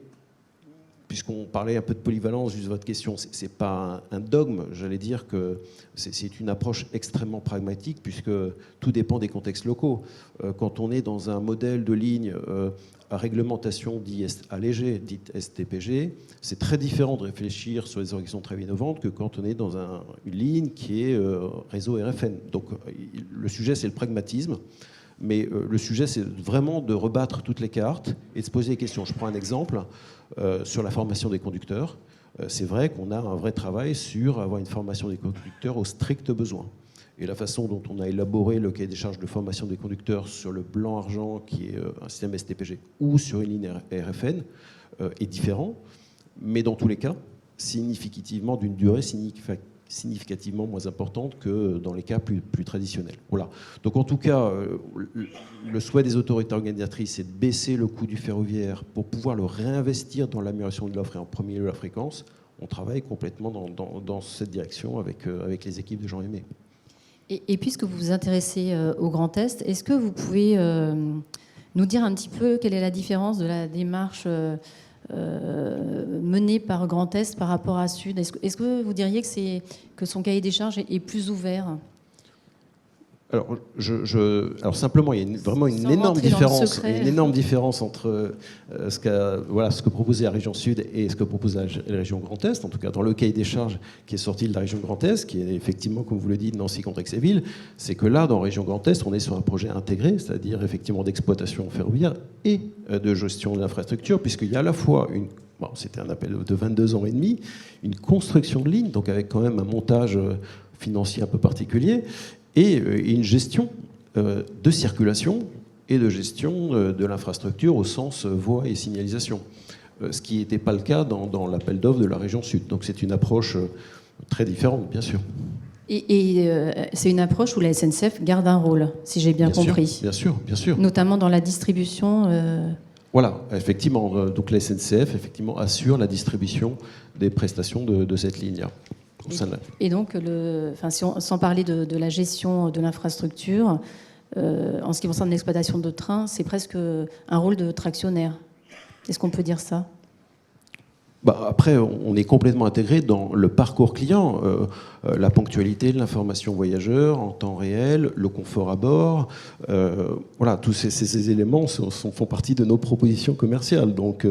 puisqu'on parlait un peu de polyvalence, juste votre question, c'est pas un dogme, j'allais dire que c'est une approche extrêmement pragmatique, puisque tout dépend des contextes locaux. Quand on est dans un modèle de ligne à réglementation dite allégée, dite STPG, c'est très différent de réfléchir sur les organisations de travail innovantes que quand on est dans une ligne qui est réseau RFN. Donc le sujet, c'est le pragmatisme. Mais le sujet, c'est vraiment de rebattre toutes les cartes et de se poser des questions. Je prends un exemple sur la formation des conducteurs. C'est vrai qu'on a un vrai travail sur avoir une formation des conducteurs au strict besoin. Et la façon dont on a élaboré le cahier des charges de formation des conducteurs sur le Blanc-Argent, qui est un système STPG, ou sur une ligne RFN, est différent. Mais dans tous les cas, significativement d'une durée significativement moins importante que dans les cas plus traditionnels. Voilà. Donc en tout cas, le souhait des autorités organisatrices, c'est de baisser le coût du ferroviaire pour pouvoir le réinvestir dans l'amélioration de l'offre et en premier lieu la fréquence. On travaille complètement dans cette direction avec les équipes de Jean Aimé. Et puisque vous vous intéressez au Grand Est, est-ce que vous pouvez nous dire un petit peu quelle est la différence de la démarche menée par Grand Est par rapport à Sud? Est-ce que vous diriez que son cahier des charges est plus ouvert? Alors simplement, il y a vraiment une énorme différence entre ce que proposait la région Sud et ce que propose la région Grand Est. En tout cas, dans le cahier des charges qui est sorti de la région Grand Est, qui est effectivement, comme vous le dites, Nancy-Contrexéville, c'est que là, dans la région Grand Est, on est sur un projet intégré, c'est-à-dire effectivement d'exploitation ferroviaire et de gestion de l'infrastructure, puisqu'il y a à la fois c'était un appel de 22 ans et demi, une construction de ligne, donc avec quand même un montage financier un peu particulier, et une gestion de circulation et de gestion de l'infrastructure au sens voie et signalisation, ce qui n'était pas le cas dans l'appel d'offres de la région Sud. Donc c'est une approche très différente, bien sûr. Et c'est une approche où la SNCF garde un rôle, si j'ai bien compris. Bien sûr. Notamment dans la distribution. Voilà, effectivement. Donc la SNCF, effectivement, assure la distribution des prestations de cette ligne-là. Et donc, sans parler de la gestion de l'infrastructure, en ce qui concerne l'exploitation de trains, c'est presque un rôle de tractionnaire. Est-ce qu'on peut dire ça? Après, on est complètement intégré dans le parcours client, la ponctualité, l'information voyageur en temps réel, le confort à bord. Voilà, tous ces éléments font partie de nos propositions commerciales. Donc,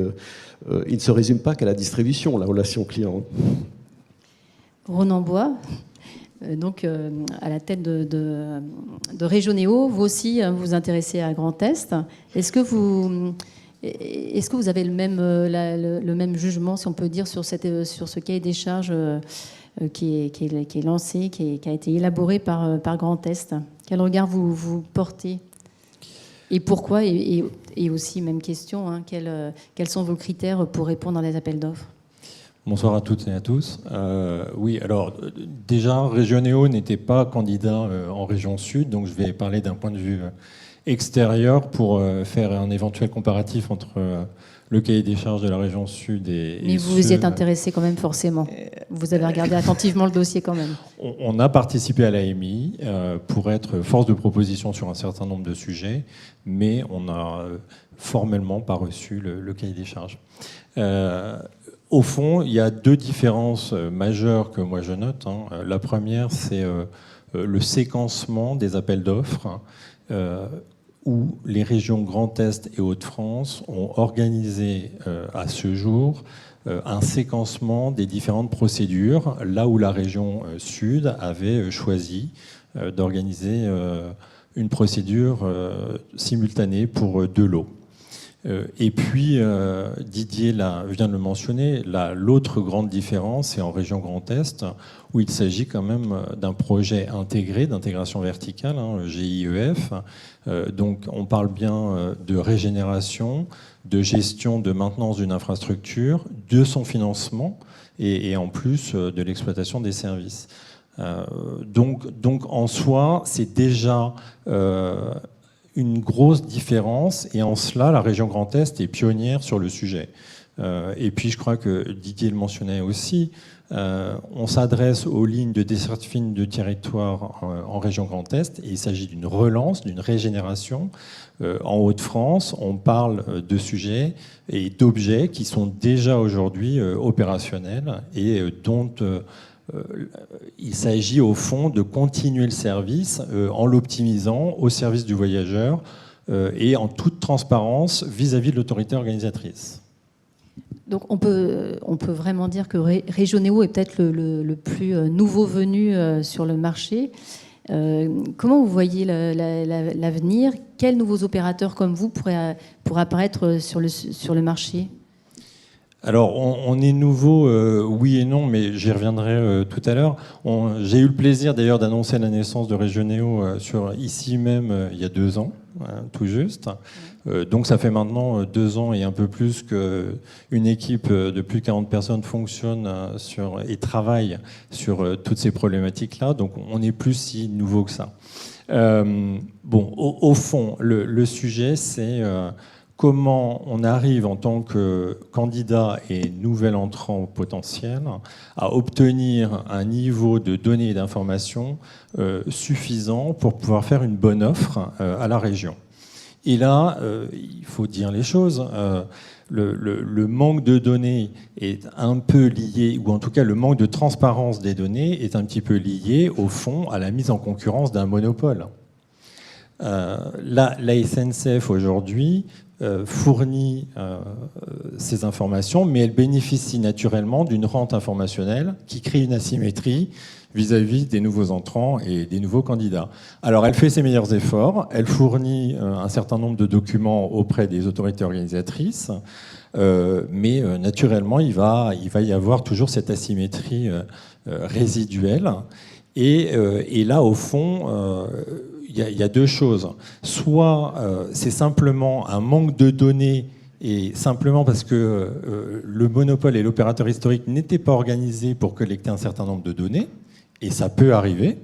ils ne se résument pas qu'à la distribution, la relation client. Ronan Bois, donc à la tête de Régionéo, vous aussi vous intéressez à Grand Est. Est-ce que vous avez le même jugement, si on peut dire, sur ce cahier des charges qui est lancé, qui a été élaboré par Grand Est? Quel regard vous portez? Et pourquoi? Et aussi, même question, quels sont vos critères pour répondre dans les appels d'offres? Bonsoir à toutes et à tous. Oui, alors déjà, Régionéo n'était pas candidat en région sud, donc je vais parler d'un point de vue extérieur pour faire un éventuel comparatif entre le cahier des charges de la région sud et... Mais vous vous y êtes intéressé quand même forcément. Vous avez regardé attentivement le dossier quand même. On a participé à l'AMI pour être force de proposition sur un certain nombre de sujets, mais on n'a formellement pas reçu le cahier des charges. Au fond, il y a deux différences majeures que moi je note. La première, c'est le séquencement des appels d'offres, où les régions Grand Est et Hauts-de-France ont organisé à ce jour un séquencement des différentes procédures, là où la région Sud avait choisi d'organiser une procédure simultanée pour deux lots. Et puis, Didier vient de le mentionner, l'autre grande différence, c'est en région Grand Est, où il s'agit quand même d'un projet intégré, d'intégration verticale, GIEF. Donc, on parle bien de régénération, de gestion, de maintenance d'une infrastructure, de son financement, et en plus de l'exploitation des services. Donc, en soi, c'est déjà... une grosse différence, et en cela, la région Grand Est est pionnière sur le sujet. Et puis, je crois que Didier le mentionnait aussi, on s'adresse aux lignes de desserte fine de territoire en région Grand Est, et il s'agit d'une relance, d'une régénération. En Hauts-de-France, on parle de sujets et d'objets qui sont déjà aujourd'hui opérationnels et dont... il s'agit au fond de continuer le service en l'optimisant au service du voyageur et en toute transparence vis-à-vis de l'autorité organisatrice. Donc on peut vraiment dire que Régionéo est peut-être le plus nouveau venu sur le marché. Comment vous voyez l'avenir? Quels nouveaux opérateurs comme vous pourraient apparaître sur le marché? Alors, on est nouveau, oui et non, mais j'y reviendrai tout à l'heure. J'ai eu le plaisir d'ailleurs d'annoncer la naissance de Régionéo ici même il y a 2 ans, tout juste. Donc ça fait maintenant 2 ans et un peu plus qu'une équipe de plus de 40 personnes fonctionne et travaille sur toutes ces problématiques-là. Donc on n'est plus si nouveau que ça. Au fond, le sujet, c'est... comment on arrive en tant que candidat et nouvel entrant potentiel à obtenir un niveau de données et d'informations suffisant pour pouvoir faire une bonne offre à la région. Et là, il faut dire les choses. Le manque de données est un peu lié, ou en tout cas le manque de transparence des données est un petit peu lié, au fond, à la mise en concurrence d'un monopole. La SNCF aujourd'hui fournit ces informations, mais elle bénéficie naturellement d'une rente informationnelle qui crée une asymétrie vis-à-vis des nouveaux entrants et des nouveaux candidats. Alors elle fait ses meilleurs efforts, elle fournit un certain nombre de documents auprès des autorités organisatrices, mais naturellement il va y avoir toujours cette asymétrie résiduelle. Et là, au fond, il y a 2 choses. Soit c'est simplement un manque de données, et simplement parce que le monopole et l'opérateur historique n'étaient pas organisés pour collecter un certain nombre de données, et ça peut arriver.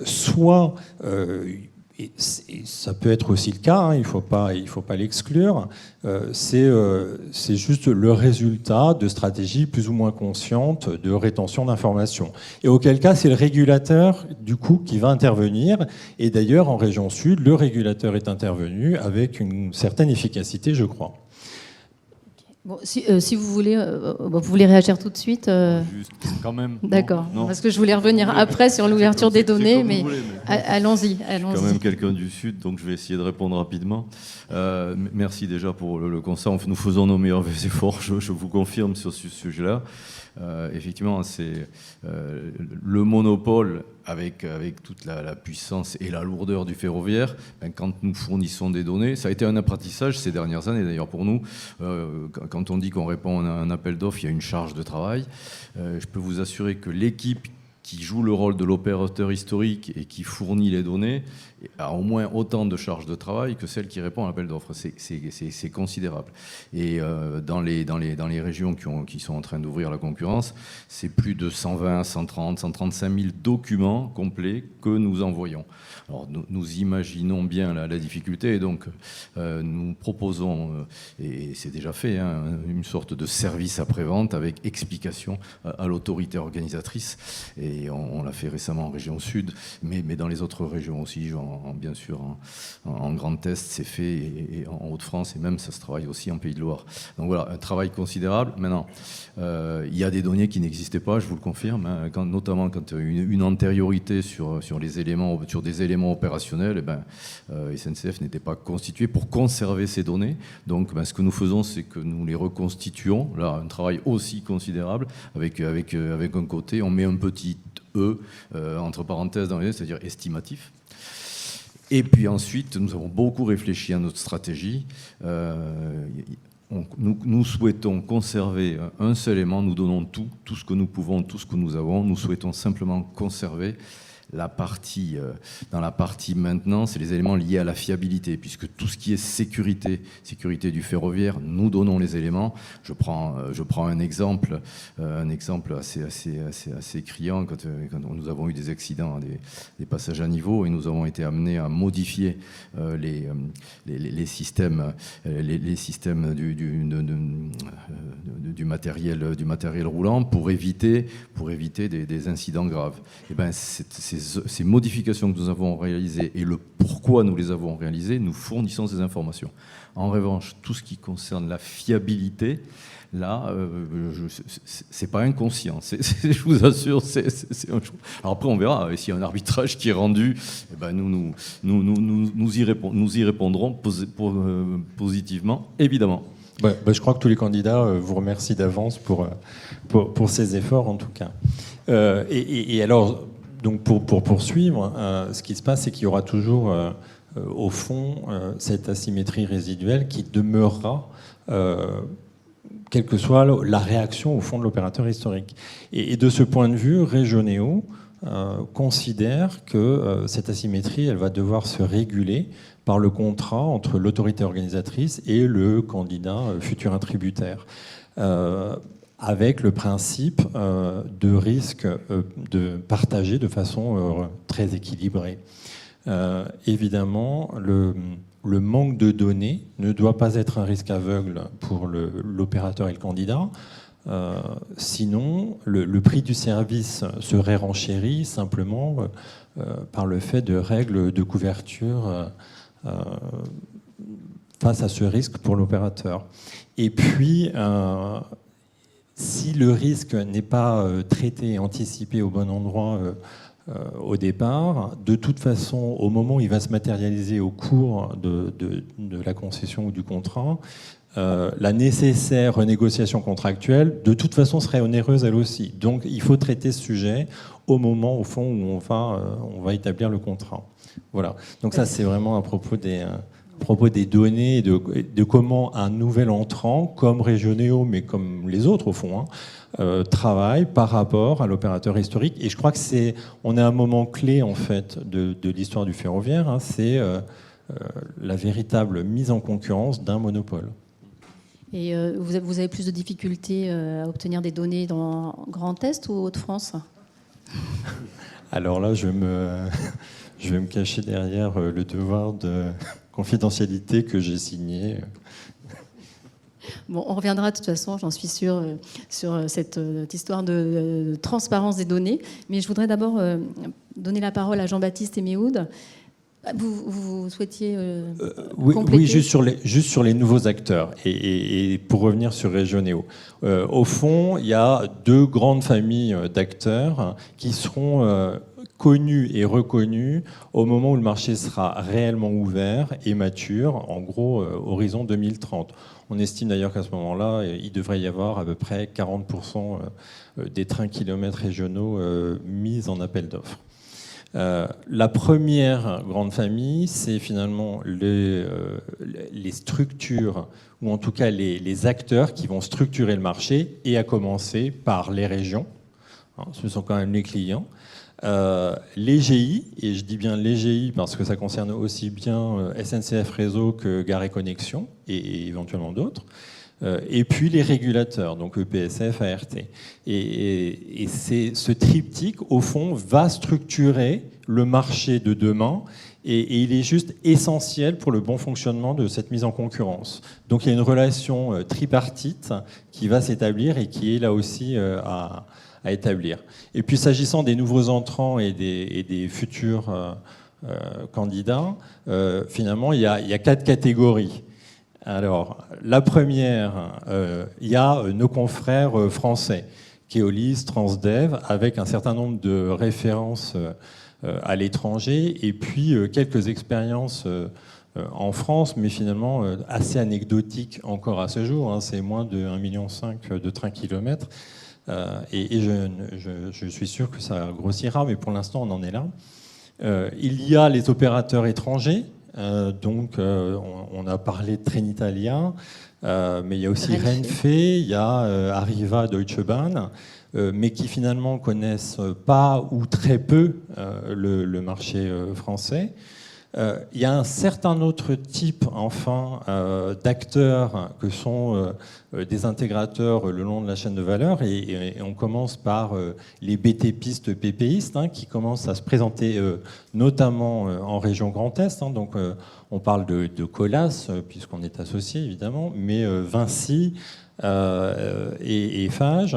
Soit, et ça peut être aussi le cas, il faut pas l'exclure, c'est juste le résultat de stratégies plus ou moins conscientes de rétention d'informations. Et auquel cas, c'est le régulateur, du coup, qui va intervenir. Et d'ailleurs, en région Sud, le régulateur est intervenu avec une certaine efficacité, je crois. Bon, si vous voulez réagir tout de suite. Juste, quand même. D'accord. Non. Parce que je voulais revenir après sur l'ouverture des données, mais allons-y. Je suis quand même quelqu'un du Sud, donc je vais essayer de répondre rapidement. Merci déjà pour le constat. Nous faisons nos meilleurs efforts, je vous confirme sur ce sujet-là. Effectivement, c'est le monopole avec toute la puissance et la lourdeur du ferroviaire. Quand nous fournissons des données, ça a été un apprentissage ces dernières années d'ailleurs pour nous. Quand on dit qu'on répond à un appel d'offres, il y a une charge de travail. Je peux vous assurer que l'équipe qui joue le rôle de l'opérateur historique et qui fournit les données a au moins autant de charges de travail que celle qui répond à l'appel d'offres. C'est considérable. Et dans les régions qui sont en train d'ouvrir la concurrence, c'est plus de 120, 130, 135 000 documents complets que nous envoyons. Alors, nous imaginons bien la difficulté, et donc nous proposons, et c'est déjà fait, hein, une sorte de service après-vente avec explication à l'autorité organisatrice. Et on l'a fait récemment en région Sud, mais dans les autres régions aussi, bien sûr en Grand Est, c'est fait, et en Hauts-de-France, et même ça se travaille aussi en Pays de Loire. Donc voilà, un travail considérable. Maintenant, il y a des données qui n'existaient pas, je vous le confirme, hein, notamment quand une antériorité sur des éléments opérationnels, SNCF n'était pas constituée pour conserver ces données. Donc ce que nous faisons, c'est que nous les reconstituons. Là, un travail aussi considérable, avec un côté, on met un petit E entre parenthèses dans les, c'est-à-dire estimatif. Et puis ensuite, nous avons beaucoup réfléchi à notre stratégie. Nous souhaitons conserver un seul élément, nous donnons tout ce que nous pouvons, tout ce que nous avons. Nous souhaitons simplement conserver dans la partie maintenance, c'est les éléments liés à la fiabilité, puisque tout ce qui est sécurité du ferroviaire, nous donnons les éléments. Je prends un exemple assez criant quand nous avons eu des accidents, des passages à niveau, et nous avons été amenés à modifier les systèmes du matériel roulant pour éviter des incidents graves. Et ben ces modifications que nous avons réalisées et le pourquoi nous les avons réalisées, nous fournissons ces informations. En revanche, tout ce qui concerne la fiabilité, là, c'est pas inconscient. Je vous assure, c'est un choix. Alors après, on verra s'il y a un arbitrage qui est rendu. Eh ben nous y répondrons positivement, évidemment. Je crois que tous les candidats vous remercient d'avance pour ces efforts, en tout cas. Et alors, donc pour poursuivre, ce qui se passe, c'est qu'il y aura toujours, au fond, cette asymétrie résiduelle qui demeurera, quelle que soit la réaction, au fond, de l'opérateur historique. Et de ce point de vue, Regionéo considère que cette asymétrie, elle va devoir se réguler par le contrat entre l'autorité organisatrice et le candidat futur attributaire, avec le principe de risque de partager de façon très équilibrée. Évidemment, le manque de données ne doit pas être un risque aveugle pour l'opérateur et le candidat. Sinon, le prix du service serait renchéri simplement par le fait de règles de couverture face à ce risque pour l'opérateur. Et puis, si le risque n'est pas traité et anticipé au bon endroit au départ, de toute façon, au moment où il va se matérialiser au cours de la concession ou du contrat, la nécessaire renégociation contractuelle, de toute façon, serait onéreuse elle aussi. Donc, il faut traiter ce sujet au moment, au fond, où on va établir le contrat. Voilà. Donc ça, c'est vraiment à propos des données et de comment un nouvel entrant, comme Regionéo, mais comme les autres, au fond, travaille par rapport à l'opérateur historique. Et je crois que on est à un moment clé, en fait, de l'histoire du ferroviaire. C'est la véritable mise en concurrence d'un monopole. Et vous avez plus de difficultés à obtenir des données dans Grand Est ou Hauts-de-France ? Alors là, je vais me cacher derrière le devoir de confidentialité que j'ai signé. Bon, on reviendra de toute façon, j'en suis sûre, sur cette histoire de transparence des données. Mais je voudrais d'abord donner la parole à Jean-Baptiste Eméhoud. Vous souhaitiez compléter ? Oui, juste sur les nouveaux acteurs. Et pour revenir sur Regionéo. Au fond, il y a deux grandes familles d'acteurs qui seront connus et reconnus au moment où le marché sera réellement ouvert et mature, en gros, horizon 2030. On estime d'ailleurs qu'à ce moment-là, il devrait y avoir à peu près 40% des trains kilomètres régionaux mis en appel d'offres. La première grande famille, c'est finalement les structures, ou en tout cas les acteurs qui vont structurer le marché, et à commencer par les régions. Ce sont quand même les clients. Les GI, et je dis bien les GI parce que ça concerne aussi bien SNCF Réseau que Gares et Connexions et éventuellement d'autres, et puis les régulateurs, donc EPSF, ART. Et c'est ce triptyque, au fond, va structurer le marché de demain, et il est juste essentiel pour le bon fonctionnement de cette mise en concurrence. Donc il y a une relation tripartite qui va s'établir et qui est là aussi à établir. Et puis s'agissant des nouveaux entrants et des futurs candidats, finalement il y a 4 catégories. Alors la première, il y a nos confrères français, Keolis, Transdev, avec un certain nombre de références à l'étranger, et puis quelques expériences en France, mais finalement assez anecdotiques encore à ce jour, hein, c'est moins de 1,5 million de trains-kilomètres. Et je suis sûr que ça grossira, mais pour l'instant, on en est là. Il y a les opérateurs étrangers. Donc, on a parlé de Trenitalia, mais il y a aussi Renfe, il y a Arriva, Deutsche Bahn, mais qui finalement connaissent pas ou très peu le marché français. Il y a un certain autre type, enfin, d'acteurs que sont des intégrateurs le long de la chaîne de valeur, et on commence par les BTPistes, PPistes, hein, qui commencent à se présenter notamment en région Grand Est. Hein, donc, on parle de Colas, puisqu'on est associé évidemment, mais Vinci et Eiffage.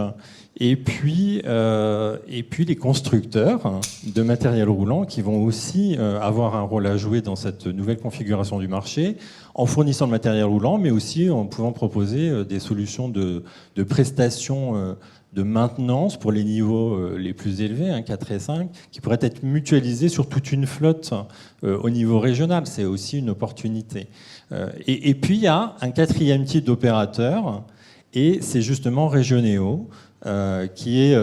Et puis les constructeurs de matériel roulant qui vont aussi avoir un rôle à jouer dans cette nouvelle configuration du marché, en fournissant le matériel roulant, mais aussi en pouvant proposer des solutions de prestations de maintenance pour les niveaux les plus élevés, hein, 4 et 5, qui pourraient être mutualisés sur toute une flotte au niveau régional. C'est aussi une opportunité. Et puis il y a un 4e type d'opérateurs, et c'est justement Régionéo, qui est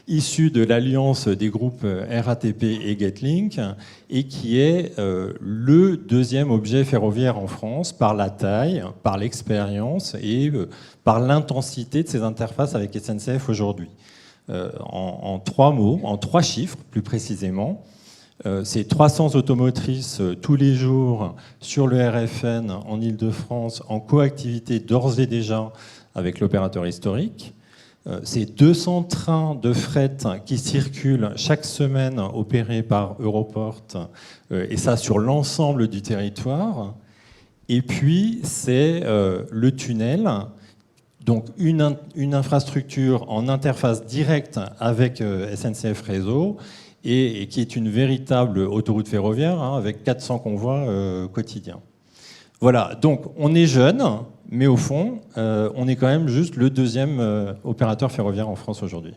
issu de l'alliance des groupes RATP et Getlink, et qui est le 2e objet ferroviaire en France par la taille, par l'expérience et par l'intensité de ses interfaces avec SNCF aujourd'hui. En 3 mots, en 3 chiffres plus précisément, c'est 300 automotrices tous les jours sur le RFN en Ile-de-France, en coactivité d'ores et déjà avec l'opérateur historique. C'est 200 trains de fret qui circulent chaque semaine opérés par Europort, et ça sur l'ensemble du territoire. Et puis c'est le tunnel, donc une infrastructure en interface directe avec SNCF Réseau, et qui est une véritable autoroute ferroviaire, hein, avec 400 convois quotidiens. Voilà, donc on est jeune, mais au fond, on est quand même juste le 2e opérateur ferroviaire en France aujourd'hui.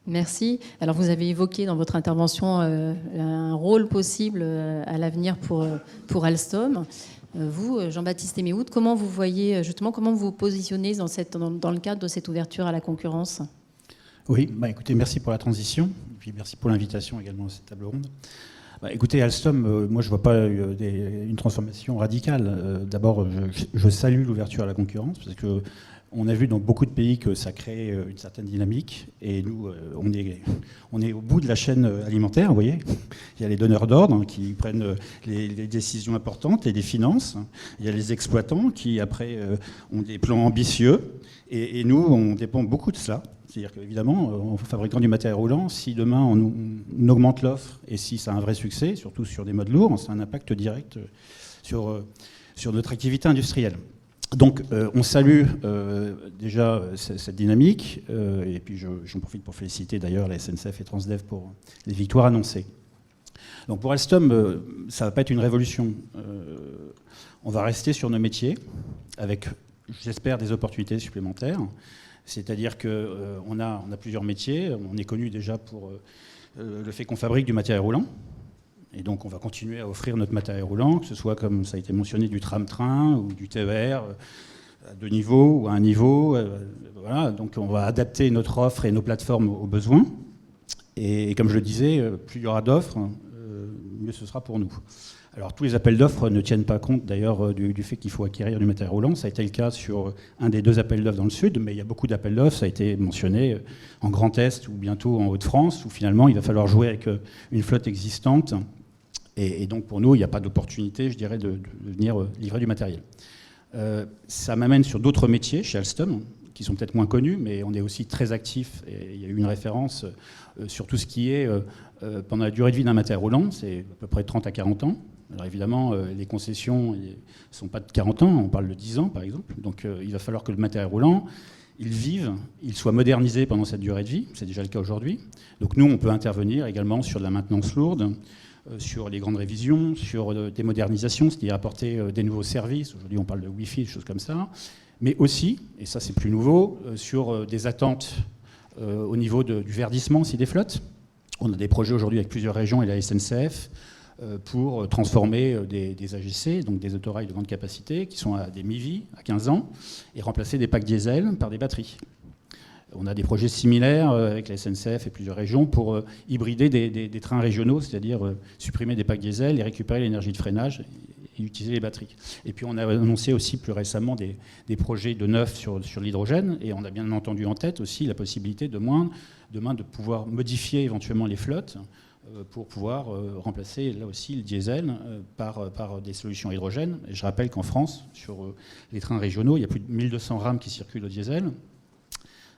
Merci. Alors vous avez évoqué dans votre intervention un rôle possible à l'avenir pour Alstom. Vous, Jean-Baptiste Eméhout, comment vous voyez justement, comment vous vous positionnez dans le cadre de cette ouverture à la concurrence ? Oui, écoutez, merci pour la transition, et puis merci pour l'invitation également à cette table ronde. Écoutez, Alstom, moi je ne vois pas une transformation radicale. D'abord, je salue l'ouverture à la concurrence, parce qu'on a vu dans beaucoup de pays que ça crée une certaine dynamique, et nous, on est au bout de la chaîne alimentaire, vous voyez. Il y a les donneurs d'ordre qui prennent les décisions importantes et les finances. Il y a les exploitants qui, après, ont des plans ambitieux, et nous, on dépend beaucoup de cela. C'est-à-dire qu'évidemment, en fabriquant du matériel roulant, si demain on augmente l'offre et si ça a un vrai succès, surtout sur des modes lourds, ça a un impact direct sur notre activité industrielle. Donc on salue déjà cette dynamique, et puis j'en profite pour féliciter d'ailleurs la SNCF et Transdev pour les victoires annoncées. Donc pour Alstom, ça ne va pas être une révolution. On va rester sur nos métiers avec, j'espère, des opportunités supplémentaires. C'est-à-dire qu'on a plusieurs métiers. On est connu déjà pour le fait qu'on fabrique du matériel roulant. Et donc on va continuer à offrir notre matériel roulant, que ce soit, comme ça a été mentionné, du tram-train ou du TER à 2 niveaux ou à 1 niveau. Voilà. Donc on va adapter notre offre et nos plateformes aux besoins. Et comme je le disais, plus il y aura d'offres, mieux ce sera pour nous. Alors tous les appels d'offres ne tiennent pas compte d'ailleurs du fait qu'il faut acquérir du matériel roulant. Ça a été le cas sur un des 2 appels d'offres dans le sud, mais il y a beaucoup d'appels d'offres, ça a été mentionné en Grand Est ou bientôt en Hauts-de-France, où finalement il va falloir jouer avec une flotte existante. Et donc pour nous, il n'y a pas d'opportunité, je dirais, de venir livrer du matériel. Ça m'amène sur d'autres métiers chez Alstom, qui sont peut-être moins connus, mais on est aussi très actifs. Et il y a eu une référence sur tout ce qui est, pendant la durée de vie d'un matériel roulant, c'est à peu près 30 à 40 ans. Alors évidemment, les concessions ne sont pas de 40 ans, on parle de 10 ans par exemple. Donc il va falloir que le matériel roulant, il vive, il soit modernisé pendant cette durée de vie. C'est déjà le cas aujourd'hui. Donc nous, on peut intervenir également sur de la maintenance lourde, sur les grandes révisions, sur des modernisations, c'est-à-dire apporter des nouveaux services. Aujourd'hui, on parle de Wi-Fi, des choses comme ça. Mais aussi, et ça c'est plus nouveau, sur des attentes au niveau du verdissement aussi des flottes. On a des projets aujourd'hui avec plusieurs régions et la SNCF pour transformer des AGC, donc des autorails de grande capacité, qui sont à des mi-vie, à 15 ans, et remplacer des packs diesel par des batteries. On a des projets similaires avec la SNCF et plusieurs régions pour hybrider des trains régionaux, c'est-à-dire supprimer des packs diesel et récupérer l'énergie de freinage et utiliser les batteries. Et puis on a annoncé aussi plus récemment des projets de neuf sur l'hydrogène, et on a bien entendu en tête aussi la possibilité demain de pouvoir modifier éventuellement les flottes pour pouvoir remplacer là aussi le diesel par des solutions hydrogène. Et je rappelle qu'en France, sur les trains régionaux, il y a plus de 1200 rames qui circulent au diesel,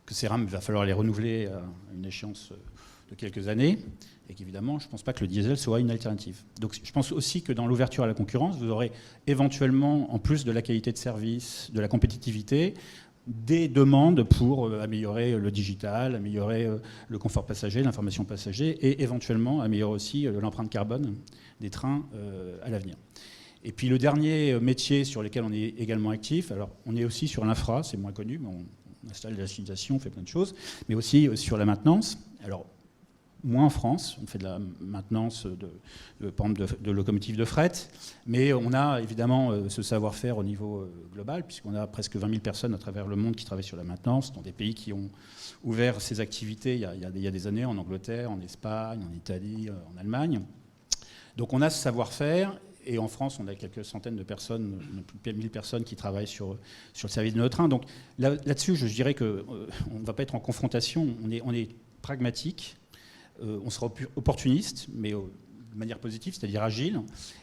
que ces rames, il va falloir les renouveler à une échéance de quelques années, et qu'évidemment, je ne pense pas que le diesel soit une alternative. Donc je pense aussi que dans l'ouverture à la concurrence, vous aurez éventuellement, en plus de la qualité de service, de la compétitivité, des demandes pour améliorer le digital, améliorer le confort passager, l'information passager, et éventuellement améliorer aussi l'empreinte carbone des trains à l'avenir. Et puis le dernier métier sur lequel on est également actif, alors on est aussi sur l'infra, c'est moins connu, mais on installe de la civilisation, on fait plein de choses, mais aussi sur la maintenance. Alors moins en France, on fait de la maintenance de locomotives de fret, mais on a évidemment ce savoir-faire au niveau global, puisqu'on a presque 20 000 personnes à travers le monde qui travaillent sur la maintenance, dans des pays qui ont ouvert ces activités il y a des années, en Angleterre, en Espagne, en Italie, en Allemagne. Donc on a ce savoir-faire, et en France, on a quelques centaines de personnes, plus de 1000 personnes qui travaillent sur le service de nos trains. Donc là-dessus, je dirais qu'on ne va pas être en confrontation, on est pragmatique. On sera opportuniste, mais de manière positive, c'est-à-dire agile,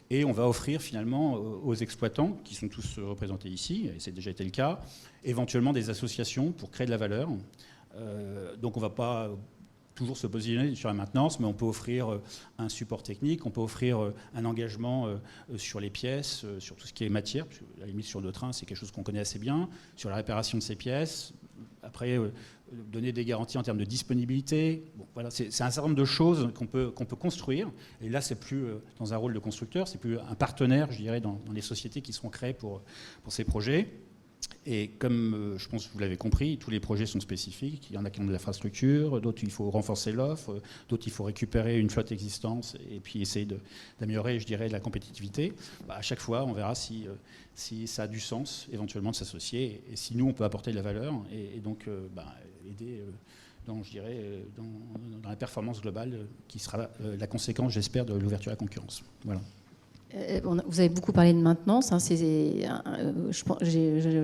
et on va offrir finalement aux exploitants, qui sont tous représentés ici, et c'est déjà été le cas, éventuellement des associations pour créer de la valeur. Donc on ne va pas toujours se positionner sur la maintenance, mais on peut offrir un support technique, on peut offrir un engagement sur les pièces, sur tout ce qui est matière, parce que à la limite sur le train, c'est quelque chose qu'on connaît assez bien, sur la réparation de ces pièces. Après, donner des garanties en termes de disponibilité. Bon, voilà, c'est un certain nombre de choses qu'on peut construire. Et là, c'est plus dans un rôle de constructeur, c'est plus un partenaire, je dirais, dans les sociétés qui seront créées pour ces projets. Et comme je pense que vous l'avez compris, tous les projets sont spécifiques. Il y en a qui ont de l'infrastructure, d'autres il faut renforcer l'offre, d'autres il faut récupérer une flotte existante et puis essayer d'améliorer, je dirais, la compétitivité. À chaque fois, on verra si ça a du sens éventuellement de s'associer et si nous, on peut apporter de la valeur et donc aider dans la performance globale qui sera la conséquence, j'espère, de l'ouverture à la concurrence. Voilà. Vous avez beaucoup parlé de maintenance. Je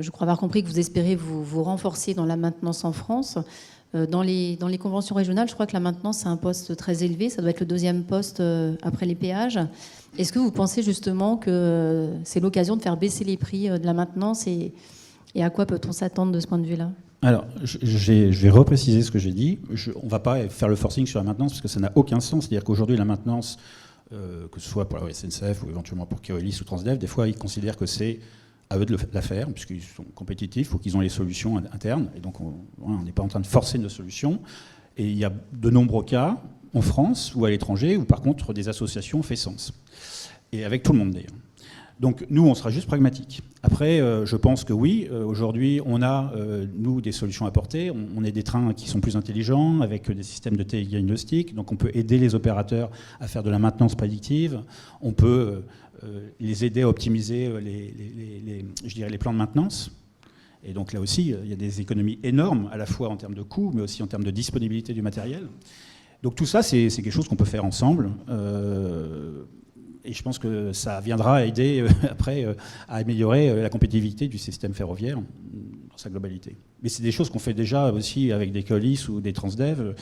crois avoir compris que vous espérez vous renforcer dans la maintenance en France. Dans les conventions régionales, je crois que la maintenance, c'est un poste très élevé. Ça doit être le deuxième poste après les péages. Est-ce que vous pensez justement que c'est l'occasion de faire baisser les prix de la maintenance et à quoi peut-on s'attendre de ce point de vue-là ? Alors, je vais repréciser ce que j'ai dit. On ne va pas faire le forcing sur la maintenance parce que ça n'a aucun sens. C'est-à-dire qu'aujourd'hui, la maintenance... que ce soit pour la SNCF ou éventuellement pour Keolis ou Transdev, des fois ils considèrent que c'est à eux de la faire, puisqu'ils sont compétitifs ou qu'ils ont les solutions internes. Et donc on n'est pas en train de forcer nos solutions. Et il y a de nombreux cas en France ou à l'étranger où par contre des associations font sens. Et avec tout le monde d'ailleurs. Donc nous, on sera juste pragmatique. Après, je pense que oui, aujourd'hui, on a, nous, des solutions à apporter. On a des trains qui sont plus intelligents, avec des systèmes de télédiagnostic. Donc on peut aider les opérateurs à faire de la maintenance prédictive. On peut les aider à optimiser les plans de maintenance. Et donc là aussi, il y a des économies énormes, à la fois en termes de coûts, mais aussi en termes de disponibilité du matériel. Donc tout ça, c'est quelque chose qu'on peut faire ensemble. Et je pense que ça viendra aider après à améliorer la compétitivité du système ferroviaire dans sa globalité. Mais c'est des choses qu'on fait déjà aussi avec des Keolis ou des Transdev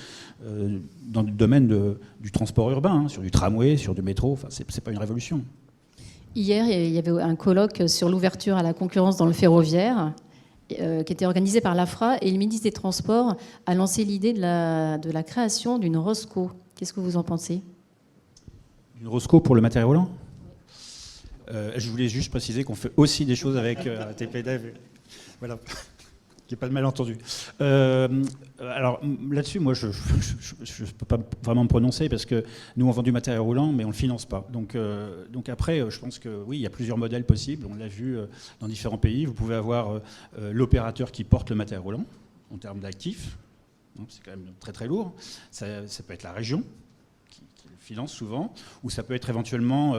dans le domaine du transport urbain, sur du tramway, sur du métro. Enfin, c'est pas une révolution. Hier, il y avait un colloque sur l'ouverture à la concurrence dans le ferroviaire qui était organisé par l'AFRA, et le ministre des Transports a lancé l'idée de la création d'une ROSCO. Qu'est-ce que vous en pensez ? Une ROSCO pour le matériel roulant ? Je voulais juste préciser qu'on fait aussi des choses avec TPDEV. Voilà. Qu'il n'y ait pas de malentendu. Alors là-dessus, moi, je ne peux pas vraiment me prononcer parce que nous, on vend du matériel roulant, mais on ne le finance pas. Donc après, je pense que oui, il y a plusieurs modèles possibles. On l'a vu dans différents pays. Vous pouvez avoir l'opérateur qui porte le matériel roulant en termes d'actifs. C'est quand même très très lourd. Ça peut être la région qui le finance souvent, ou ça peut être éventuellement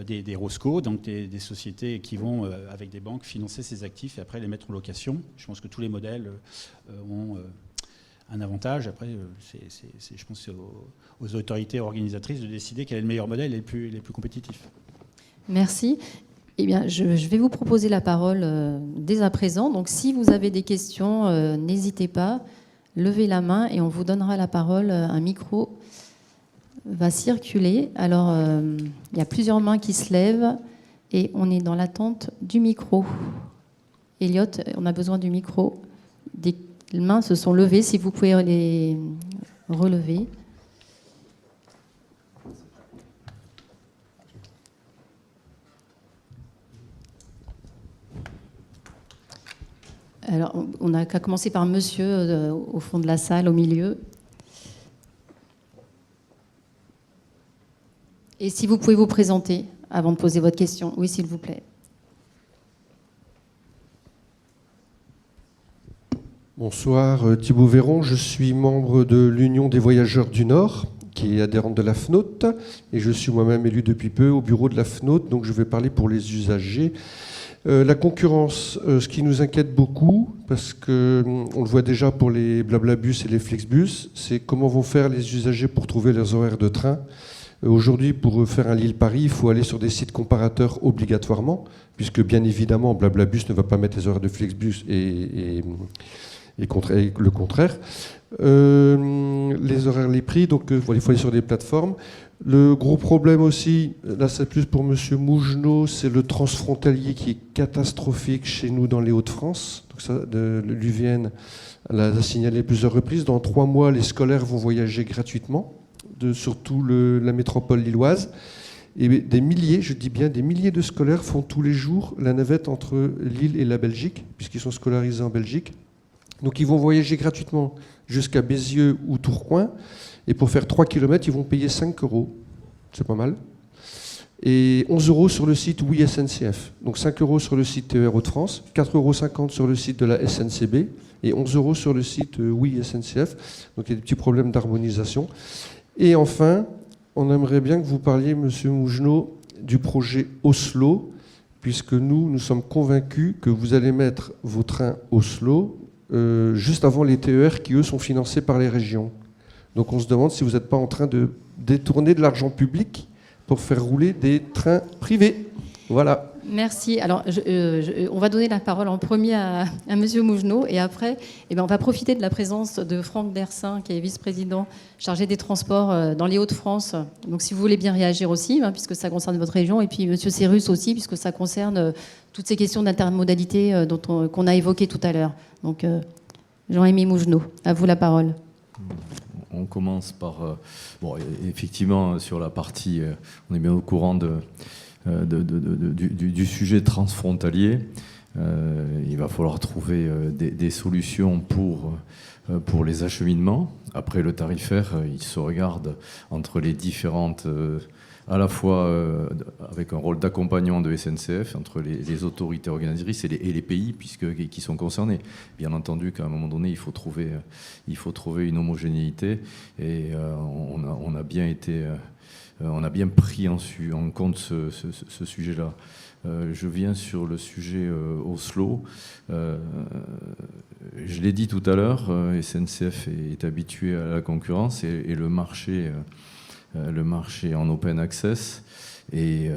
des ROSCO, donc des sociétés qui vont, avec des banques, financer ces actifs et après les mettre en location. Je pense que tous les modèles ont un avantage. Après, je pense que c'est aux autorités organisatrices de décider quel est le meilleur modèle et le plus compétitif. Merci. Eh bien, je vais vous proposer la parole dès à présent. Donc, si vous avez des questions, n'hésitez pas, levez la main et on vous donnera la parole. Un micro va circuler. Alors, il y a plusieurs mains qui se lèvent et on est dans l'attente du micro. Elliot, on a besoin du micro. Des mains se sont levées, si vous pouvez les relever. Alors, on n'a qu'à commencer par monsieur au fond de la salle, au milieu. Et si vous pouvez vous présenter avant de poser votre question. Oui, s'il vous plaît. Bonsoir, Thibaut Véron. Je suis membre de l'Union des voyageurs du Nord, qui est adhérente de la FNOT, et je suis moi-même élu depuis peu au bureau de la FNOT, donc je vais parler pour les usagers. La concurrence, ce qui nous inquiète beaucoup, parce qu'on le voit déjà pour les Blablabus et les Flixbus, c'est comment vont faire les usagers pour trouver leurs horaires de train. Aujourd'hui, pour faire un Lille-Paris, il faut aller sur des sites comparateurs obligatoirement, puisque bien évidemment, Blablabus ne va pas mettre les horaires de Flixbus et le contraire. Les horaires, les prix, donc il faut aller sur des plateformes. Le gros problème aussi, là c'est plus pour Monsieur Mougenot, c'est le transfrontalier qui est catastrophique chez nous dans les Hauts-de-France. Donc ça, l'UVN l'a signalé plusieurs reprises. Dans 3 mois, les scolaires vont voyager gratuitement, surtout la métropole lilloise. Et des milliers, je dis bien des milliers de scolaires font tous les jours la navette entre Lille et la Belgique, puisqu'ils sont scolarisés en Belgique. Donc ils vont voyager gratuitement jusqu'à Bézieux ou Tourcoing. Et pour faire 3 km, ils vont payer 5 €. C'est pas mal. Et 11 € sur le site Oui SNCF. Donc 5 € sur le site TER Hauts-de-France, 4,50 € sur le site de la SNCB et 11 € sur le site Oui SNCF. Donc il y a des petits problèmes d'harmonisation. Et enfin, on aimerait bien que vous parliez, Monsieur Mougenot, du projet Oslo, puisque nous sommes convaincus que vous allez mettre vos trains Oslo juste avant les TER qui, eux, sont financés par les régions. Donc on se demande si vous n'êtes pas en train de détourner de l'argent public pour faire rouler des trains privés. Voilà. Merci. Alors, on va donner la parole en premier à Monsieur Mougenot et après, on va profiter de la présence de Franck Dersin, qui est vice-président chargé des transports dans les Hauts-de-France. Donc, si vous voulez bien réagir aussi, puisque ça concerne votre région, et puis Monsieur Cyrus aussi, puisque ça concerne toutes ces questions d'intermodalité qu'on a évoquées tout à l'heure. Donc, Jean-Émile Mougenot, à vous la parole. On commence par... effectivement, sur la partie... on est bien au courant du sujet transfrontalier. Il va falloir trouver des solutions pour les acheminements. Après, le tarifaire, il se regarde entre les différentes... à la fois avec un rôle d'accompagnement de SNCF entre les autorités organisatrices et les pays qui sont concernés. Bien entendu qu'à un moment donné, il faut trouver une homogénéité et on a bien pris en compte ce sujet-là. Je viens sur le sujet Oslo. Je l'ai dit tout à l'heure, SNCF est habitué à la concurrence et le marché en open access et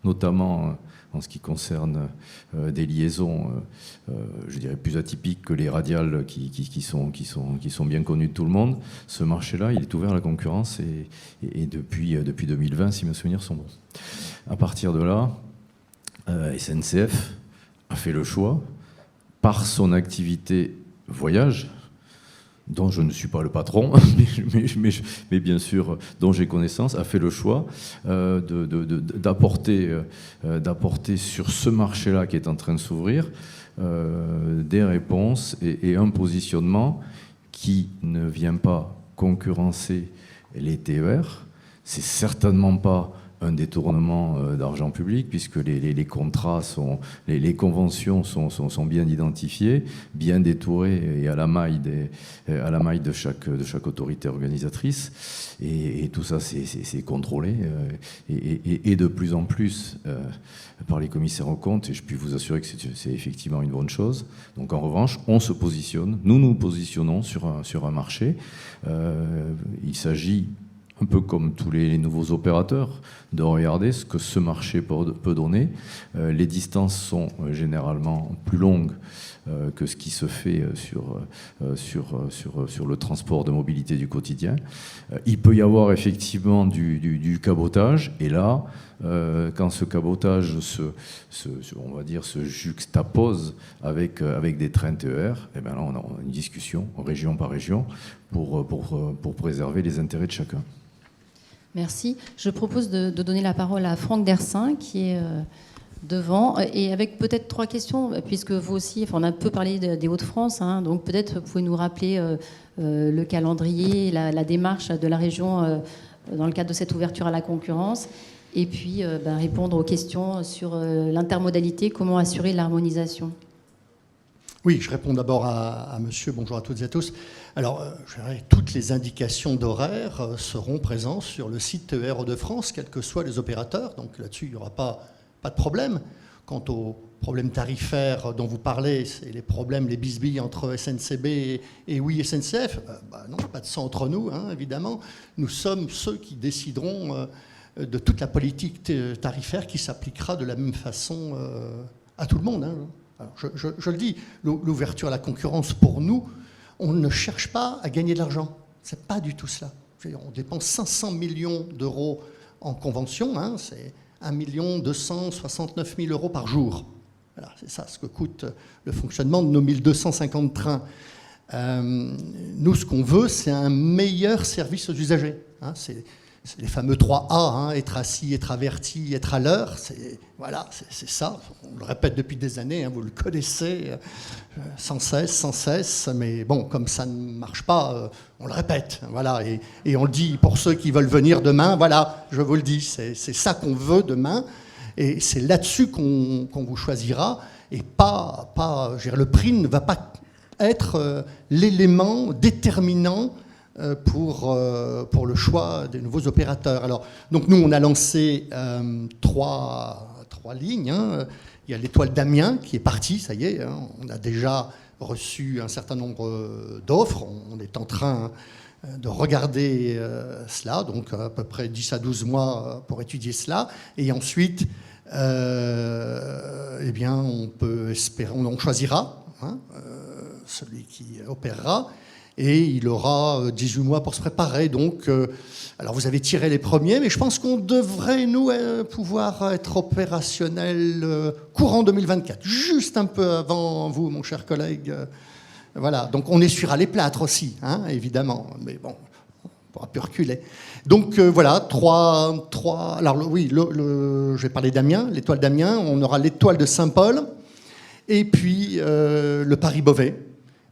notamment en ce qui concerne des liaisons, je dirais plus atypiques que les radiales qui sont bien connues de tout le monde. Ce marché-là, il est ouvert à la concurrence et depuis 2020, si mes souvenirs sont bons. À partir de là, SNCF a fait le choix, par son activité voyage, dont je ne suis pas le patron, mais bien sûr dont j'ai connaissance, a fait le choix d'apporter sur ce marché-là qui est en train de s'ouvrir des réponses et un positionnement qui ne vient pas concurrencer les TER. C'est certainement pas un détournement d'argent public, puisque les contrats les conventions sont bien identifiées, bien détourées et à la maille de chaque autorité organisatrice. Et tout ça, c'est contrôlé et de plus en plus par les commissaires aux comptes. Et je puis vous assurer que c'est effectivement une bonne chose. Donc en revanche, nous nous positionnons sur un marché. Il s'agit, un peu comme tous les nouveaux opérateurs, de regarder ce que ce marché peut donner. Les distances sont généralement plus longues que ce qui se fait sur le transport de mobilité du quotidien. Il peut y avoir effectivement du cabotage, et là, quand ce cabotage on va dire, se juxtapose avec des trains TER, et bien là on a une discussion région par région pour préserver les intérêts de chacun. Merci. Je propose de donner la parole à Franck Dersin, qui est devant, et avec peut-être 3 questions, puisque vous aussi, on a un peu parlé des Hauts-de-France, hein, donc peut-être vous pouvez nous rappeler le calendrier, la démarche de la région dans le cadre de cette ouverture à la concurrence, et puis répondre aux questions sur l'intermodalité, comment assurer l'harmonisation. Oui, je réponds d'abord à monsieur. Bonjour à toutes et à tous. Alors, je dirais, toutes les indications d'horaire seront présentes sur le site TER Hauts-de-France, quels que soient les opérateurs. Donc là-dessus, il n'y aura pas de problème. Quant aux problèmes tarifaires dont vous parlez, c'est les problèmes, les bisbilles entre SNCB et oui SNCF. Non, pas de sang entre nous, hein, évidemment. Nous sommes ceux qui décideront de toute la politique tarifaire qui s'appliquera de la même façon à tout le monde, hein. Alors, je le dis, l'ouverture à la concurrence, pour nous, on ne cherche pas à gagner de l'argent. Ce n'est pas du tout cela. On dépense 500 millions d'euros en convention, hein, c'est 1 269 000 euros par jour. Voilà, c'est ça ce que coûte le fonctionnement de nos 1250 trains. Nous, ce qu'on veut, c'est un meilleur service aux usagers. Hein, c'est les fameux 3A, hein, être assis, être averti, être à l'heure. Voilà, c'est ça. On le répète depuis des années, hein, vous le connaissez sans cesse. Mais bon, comme ça ne marche pas, on le répète. Voilà, et on le dit pour ceux qui veulent venir demain. Voilà, je vous le dis, c'est ça qu'on veut demain. Et c'est là-dessus qu'on vous choisira. Et pas je veux dire, le prix ne va pas être l'élément déterminant pour le choix des nouveaux opérateurs. Alors, donc nous, on a lancé trois lignes. Hein. Il y a l'étoile d'Amiens qui est partie, ça y est. Hein. On a déjà reçu un certain nombre d'offres. On est en train de regarder cela, donc à peu près 10 à 12 mois pour étudier cela. Et ensuite, eh bien, on peut espérer, on choisira hein, celui qui opérera. Et il aura 18 mois pour se préparer. Donc, alors vous avez tiré les premiers, mais je pense qu'on devrait, nous, pouvoir être opérationnel courant 2024, juste un peu avant vous, mon cher collègue. Voilà, donc on essuiera les plâtres aussi, hein, évidemment, mais bon, on pourra plus reculer. Donc voilà, trois. Alors oui, je vais parler d'Amiens, l'étoile d'Amiens, on aura l'étoile de Saint-Paul, et puis le Paris-Beauvais.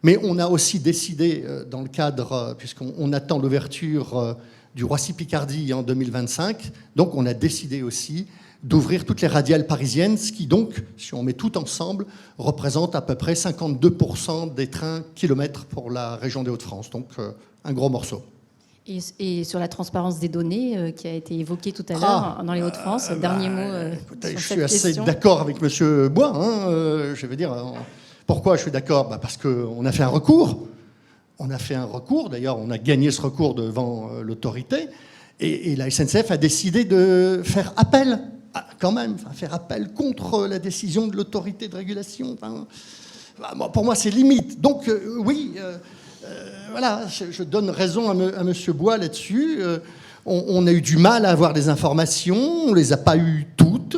Mais on a aussi décidé, dans le cadre, puisqu'on attend l'ouverture du Roissy-Picardie en 2025, donc on a décidé aussi d'ouvrir toutes les radiales parisiennes, ce qui donc, si on met tout ensemble, représente à peu près 52% des trains kilomètres pour la région des Hauts-de-France. Donc un gros morceau. Et sur la transparence des données qui a été évoquée tout à l'heure dans les Hauts-de-France, dernier mot écoutez, sur je cette suis assez question. d'accord avec M. Bois. Hein, je veux dire, pourquoi je suis d'accord ? Parce qu'on a fait un recours. On a fait un recours. D'ailleurs, on a gagné ce recours devant l'autorité. Et la SNCF a décidé de faire appel, quand même, faire appel contre la décision de l'autorité de régulation. Enfin, pour moi, c'est limite. Donc, oui, voilà, je donne raison à M. Bois là-dessus. On a eu du mal à avoir des informations, on ne les a pas eues toutes.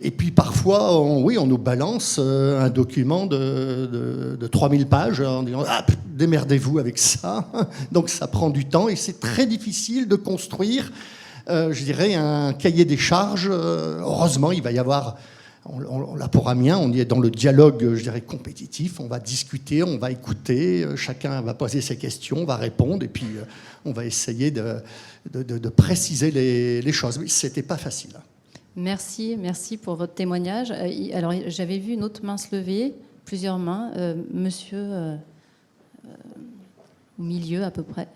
Et puis parfois, on nous balance un document de 3000 pages en disant « démerdez-vous avec ça ». Donc ça prend du temps et c'est très difficile de construire, je dirais, un cahier des charges. Heureusement, il va y avoir, là pour Amiens, on y est dans le dialogue, je dirais, compétitif. On va discuter, on va écouter, chacun va poser ses questions, on va répondre et puis on va essayer de préciser les choses. Mais ce n'était pas facile. Merci pour votre témoignage. Alors, j'avais vu une autre main se lever, plusieurs mains. Monsieur, au milieu à peu près.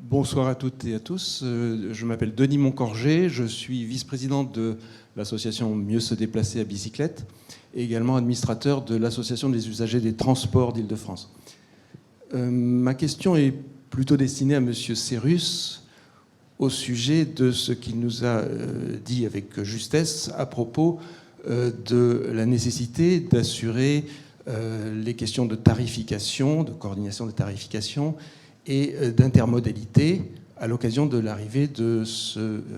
Bonsoir à toutes et à tous. Je m'appelle Denis Moncorgé. Je suis vice-président de l'association Mieux se déplacer à bicyclette et également administrateur de l'association des usagers des transports d'Île-de-France. Ma question est plutôt destinée à M. Cérus au sujet de ce qu'il nous a dit avec justesse à propos de la nécessité d'assurer les questions de tarification, de coordination de tarification et d'intermodalité à l'occasion de l'arrivée de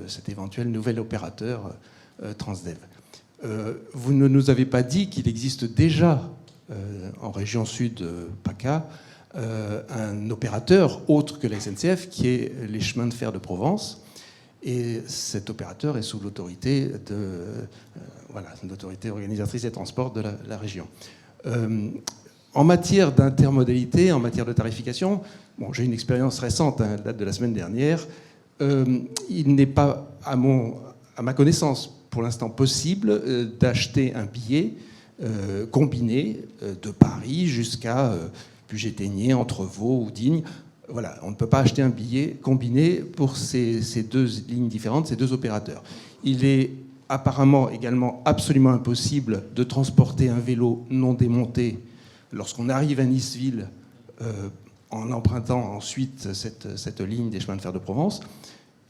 cet éventuel nouvel opérateur Transdev. Vous ne nous avez pas dit qu'il existe déjà en région sud PACA un opérateur autre que la SNCF qui est les chemins de fer de Provence. Et cet opérateur est sous l'autorité l'autorité organisatrice des transports de la région. En matière d'intermodalité, en matière de tarification, j'ai une expérience récente, elle date de la semaine dernière. Il n'est pas, à ma connaissance, pour l'instant possible d'acheter un billet combiné de Paris jusqu'à Puget-Théniers, Entrevaux ou Digne. Voilà, on ne peut pas acheter un billet combiné pour ces deux lignes différentes, ces deux opérateurs. Il est apparemment également absolument impossible de transporter un vélo non démonté lorsqu'on arrive à Niceville en empruntant ensuite cette ligne des chemins de fer de Provence.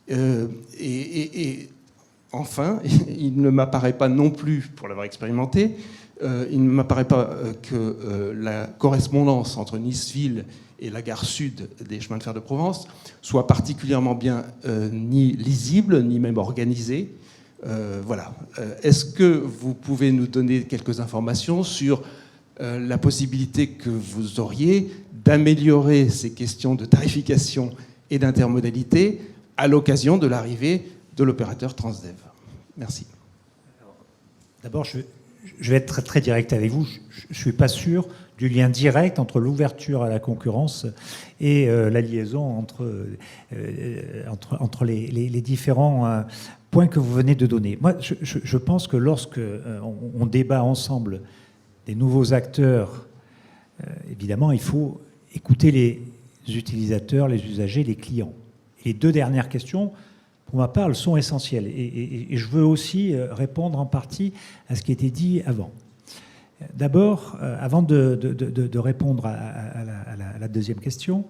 Et enfin, il ne m'apparaît pas non plus, pour l'avoir expérimenté, il ne m'apparaît pas que la correspondance entre Niceville et la gare sud des chemins de fer de Provence soit particulièrement bien ni lisible, ni même organisée. Voilà. Est-ce que vous pouvez nous donner quelques informations sur la possibilité que vous auriez d'améliorer ces questions de tarification et d'intermodalité à l'occasion de l'arrivée de l'opérateur Transdev? Merci. D'abord, je vais être très, très direct avec vous. Je ne suis pas sûr du lien direct entre l'ouverture à la concurrence et la liaison entre les différents points que vous venez de donner. Moi, je pense que lorsque on débat ensemble des nouveaux acteurs, évidemment, il faut écouter les utilisateurs, les usagers, les clients. Et les deux dernières questions, pour ma part, elles sont essentielles. Et je veux aussi répondre en partie à ce qui a été dit avant. D'abord, avant de répondre à la deuxième question,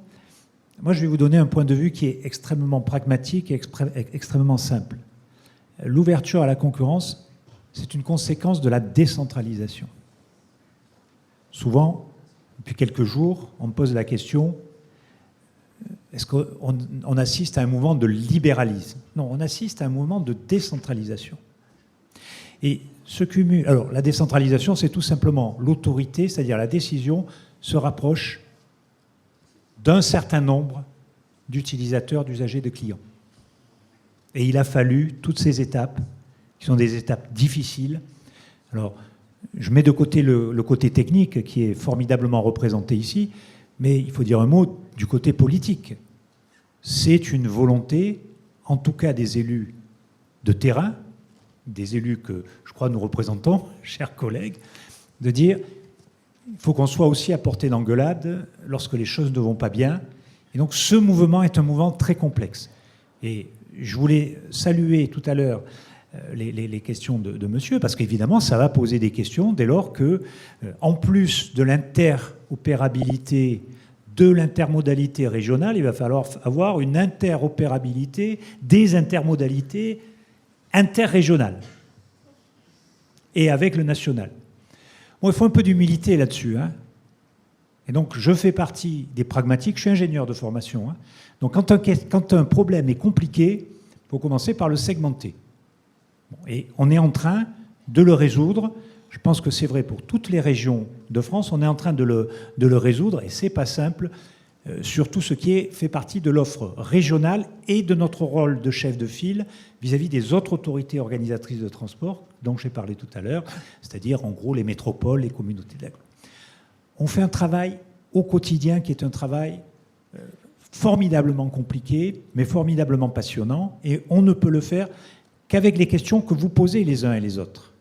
moi, je vais vous donner un point de vue qui est extrêmement pragmatique et extrêmement simple. L'ouverture à la concurrence, c'est une conséquence de la décentralisation. Souvent, depuis quelques jours, on me pose la question, est-ce qu'on assiste à un mouvement de libéralisme? Non, on assiste à un mouvement de décentralisation. Et ce cumul... Alors, la décentralisation, c'est tout simplement l'autorité, c'est-à-dire la décision, se rapproche d'un certain nombre d'utilisateurs, d'usagers, de clients. Et il a fallu toutes ces étapes, qui sont des étapes difficiles. Alors, je mets de côté le côté technique, qui est formidablement représenté ici, mais il faut dire un mot du côté politique. C'est une volonté, en tout cas des élus de terrain, des élus que je crois nous représentons, chers collègues, de dire il faut qu'on soit aussi à portée d'engueulade lorsque les choses ne vont pas bien. Et donc ce mouvement est un mouvement très complexe. Et je voulais saluer tout à l'heure les questions de monsieur, parce qu'évidemment, ça va poser des questions dès lors que, en plus de l'interopérabilité, de l'intermodalité régionale, il va falloir avoir une interopérabilité des intermodalités interrégionales et avec le national. Bon, il faut un peu d'humilité là-dessus, hein. Et donc, je fais partie des pragmatiques, je suis ingénieur de formation, hein. Donc, quand un problème est compliqué, il faut commencer par le segmenter. Bon, et on est en train de le résoudre. Je pense que c'est vrai pour toutes les régions de France. On est en train de le résoudre, et c'est pas simple, sur tout ce qui fait partie de l'offre régionale et de notre rôle de chef de file vis-à-vis des autres autorités organisatrices de transport dont j'ai parlé tout à l'heure, c'est-à-dire en gros les métropoles, les communautés d'agglomération. On fait un travail au quotidien qui est un travail formidablement compliqué, mais formidablement passionnant, et on ne peut le faire qu'avec les questions que vous posez les uns et les autres.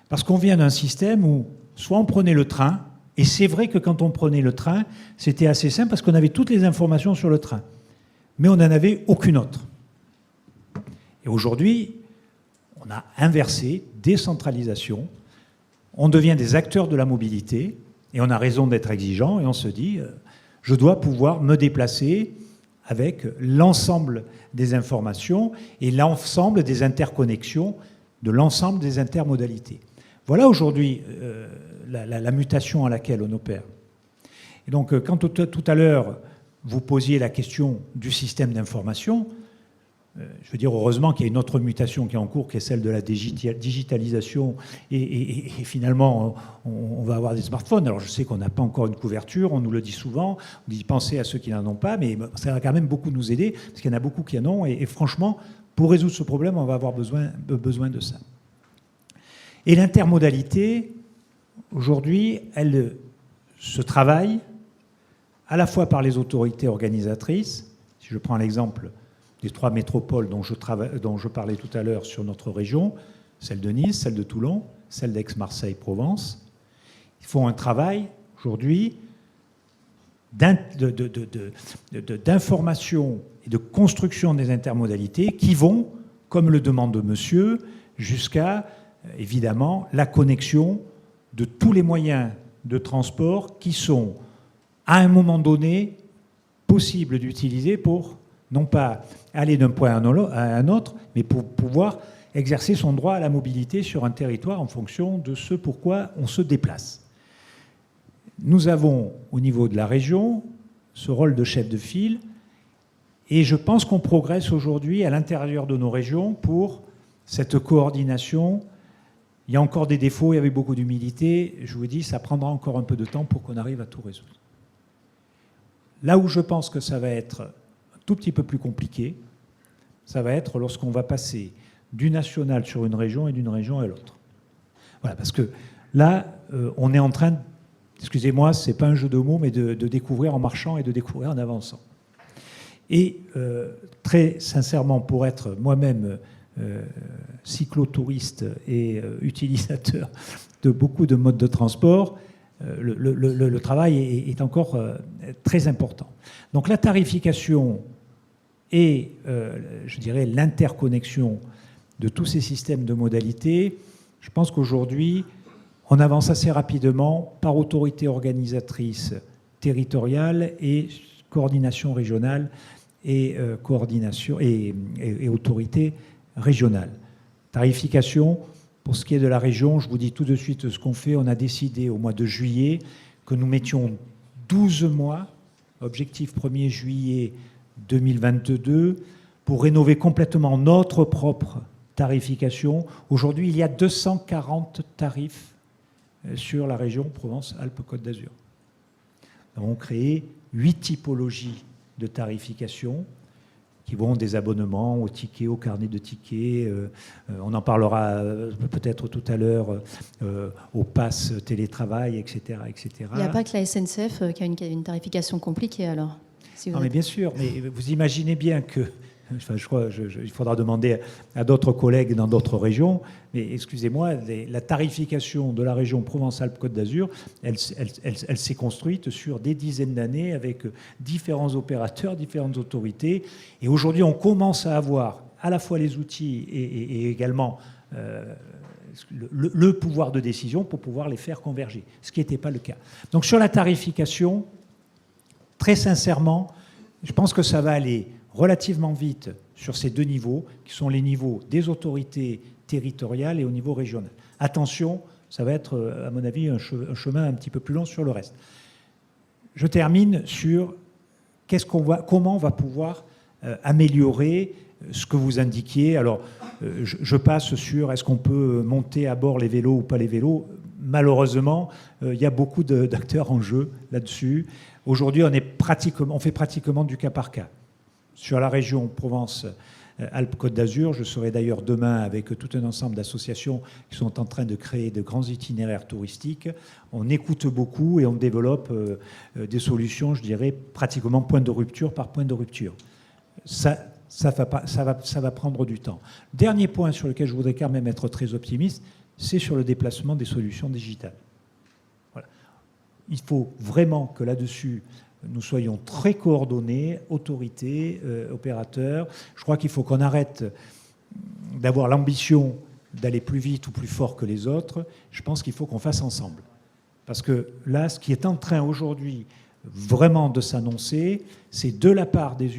Parce qu'on vient d'un système où soit on prenait le train, et c'est vrai que quand on prenait le train, c'était assez simple parce qu'on avait toutes les informations sur le train, mais on n'en avait aucune autre. Et aujourd'hui, on a inversé, décentralisation, on devient des acteurs de la mobilité, et on a raison d'être exigeant, et on se dit, je dois pouvoir me déplacer avec l'ensemble des informations et l'ensemble des interconnexions de l'ensemble des intermodalités. Voilà aujourd'hui la mutation à laquelle on opère. Et donc, quand tout à l'heure, vous posiez la question du système d'information, je veux dire, heureusement qu'il y a une autre mutation qui est en cours, qui est celle de la digitalisation, et finalement, on va avoir des smartphones. Alors, je sais qu'on n'a pas encore une couverture, on nous le dit souvent, on dit pensez à ceux qui n'en ont pas, mais ça va quand même beaucoup nous aider, parce qu'il y en a beaucoup qui en ont, et franchement, pour résoudre ce problème, on va avoir besoin de ça. Et l'intermodalité, aujourd'hui, elle se travaille à la fois par les autorités organisatrices. Si je prends l'exemple des 3 métropoles dont je parlais tout à l'heure sur notre région, celle de Nice, celle de Toulon, celle d'Aix-Marseille-Provence, ils font un travail aujourd'hui d'information et de construction des intermodalités qui vont, comme le demande monsieur, jusqu'à, évidemment, la connexion de tous les moyens de transport qui sont, à un moment donné, possibles d'utiliser pour, non pas aller d'un point à un autre, mais pour pouvoir exercer son droit à la mobilité sur un territoire en fonction de ce pourquoi on se déplace. Nous avons, au niveau de la région, ce rôle de chef de file, et je pense qu'on progresse aujourd'hui à l'intérieur de nos régions pour cette coordination. Il y a encore des défauts, il y avait beaucoup d'humilité. Je vous dis, ça prendra encore un peu de temps pour qu'on arrive à tout résoudre. Là où je pense que ça va être un tout petit peu plus compliqué, ça va être lorsqu'on va passer du national sur une région et d'une région à l'autre. Voilà, parce que là, on est en train, excusez-moi, c'est pas un jeu de mots, mais de découvrir en marchant et de découvrir en avançant. Et très sincèrement, pour être moi-même cyclotouriste et utilisateur de beaucoup de modes de transport, le travail est encore très important. Donc la tarification et, je dirais, l'interconnexion de tous ces systèmes de modalités, je pense qu'aujourd'hui, on avance assez rapidement par autorité organisatrice territoriale et coordination régionale et coordination et autorité régionale. Tarification, pour ce qui est de la région, je vous dis tout de suite ce qu'on fait. On a décidé au mois de juillet que nous mettions 12 mois, objectif 1er juillet 2022, pour rénover complètement notre propre tarification. Aujourd'hui, il y a 240 tarifs sur la région Provence-Alpes-Côte d'Azur. Nous avons créé 8 typologies de tarification qui vont des abonnements aux tickets, aux carnets de tickets. On en parlera peut-être tout à l'heure, au pass télétravail, etc., etc. Il n'y a pas que la SNCF qui a une tarification compliquée, alors si Non, mais bien sûr, mais vous imaginez bien que... Enfin, je crois il faudra demander à d'autres collègues dans d'autres régions, mais excusez-moi, la tarification de la région Provence-Alpes-Côte d'Azur, elle s'est construite sur des dizaines d'années avec différents opérateurs, différentes autorités. Et aujourd'hui, on commence à avoir à la fois les outils et également le pouvoir de décision pour pouvoir les faire converger, ce qui n'était pas le cas. Donc sur la tarification, très sincèrement, je pense que ça va aller relativement vite sur ces deux niveaux, qui sont les niveaux des autorités territoriales et au niveau régional. Attention, ça va être, à mon avis, un chemin un petit peu plus long sur le reste. Je termine sur comment on va pouvoir améliorer ce que vous indiquiez. Alors, je passe sur est-ce qu'on peut monter à bord les vélos ou pas les vélos. Malheureusement, il y a beaucoup d'acteurs en jeu là-dessus. Aujourd'hui, on fait pratiquement du cas par cas. Sur la région Provence-Alpes-Côte d'Azur, je serai d'ailleurs demain avec tout un ensemble d'associations qui sont en train de créer de grands itinéraires touristiques. On écoute beaucoup et on développe des solutions, je dirais, pratiquement point de rupture par point de rupture. Ça va prendre du temps. Dernier point sur lequel je voudrais quand même être très optimiste, c'est sur le déplacement des solutions digitales. Voilà. Il faut vraiment que là-dessus, nous soyons très coordonnés, autorités, opérateurs. Je crois qu'il faut qu'on arrête d'avoir l'ambition d'aller plus vite ou plus fort que les autres. Je pense qu'il faut qu'on fasse ensemble. Parce que là, ce qui est en train aujourd'hui vraiment de s'annoncer, c'est de la part des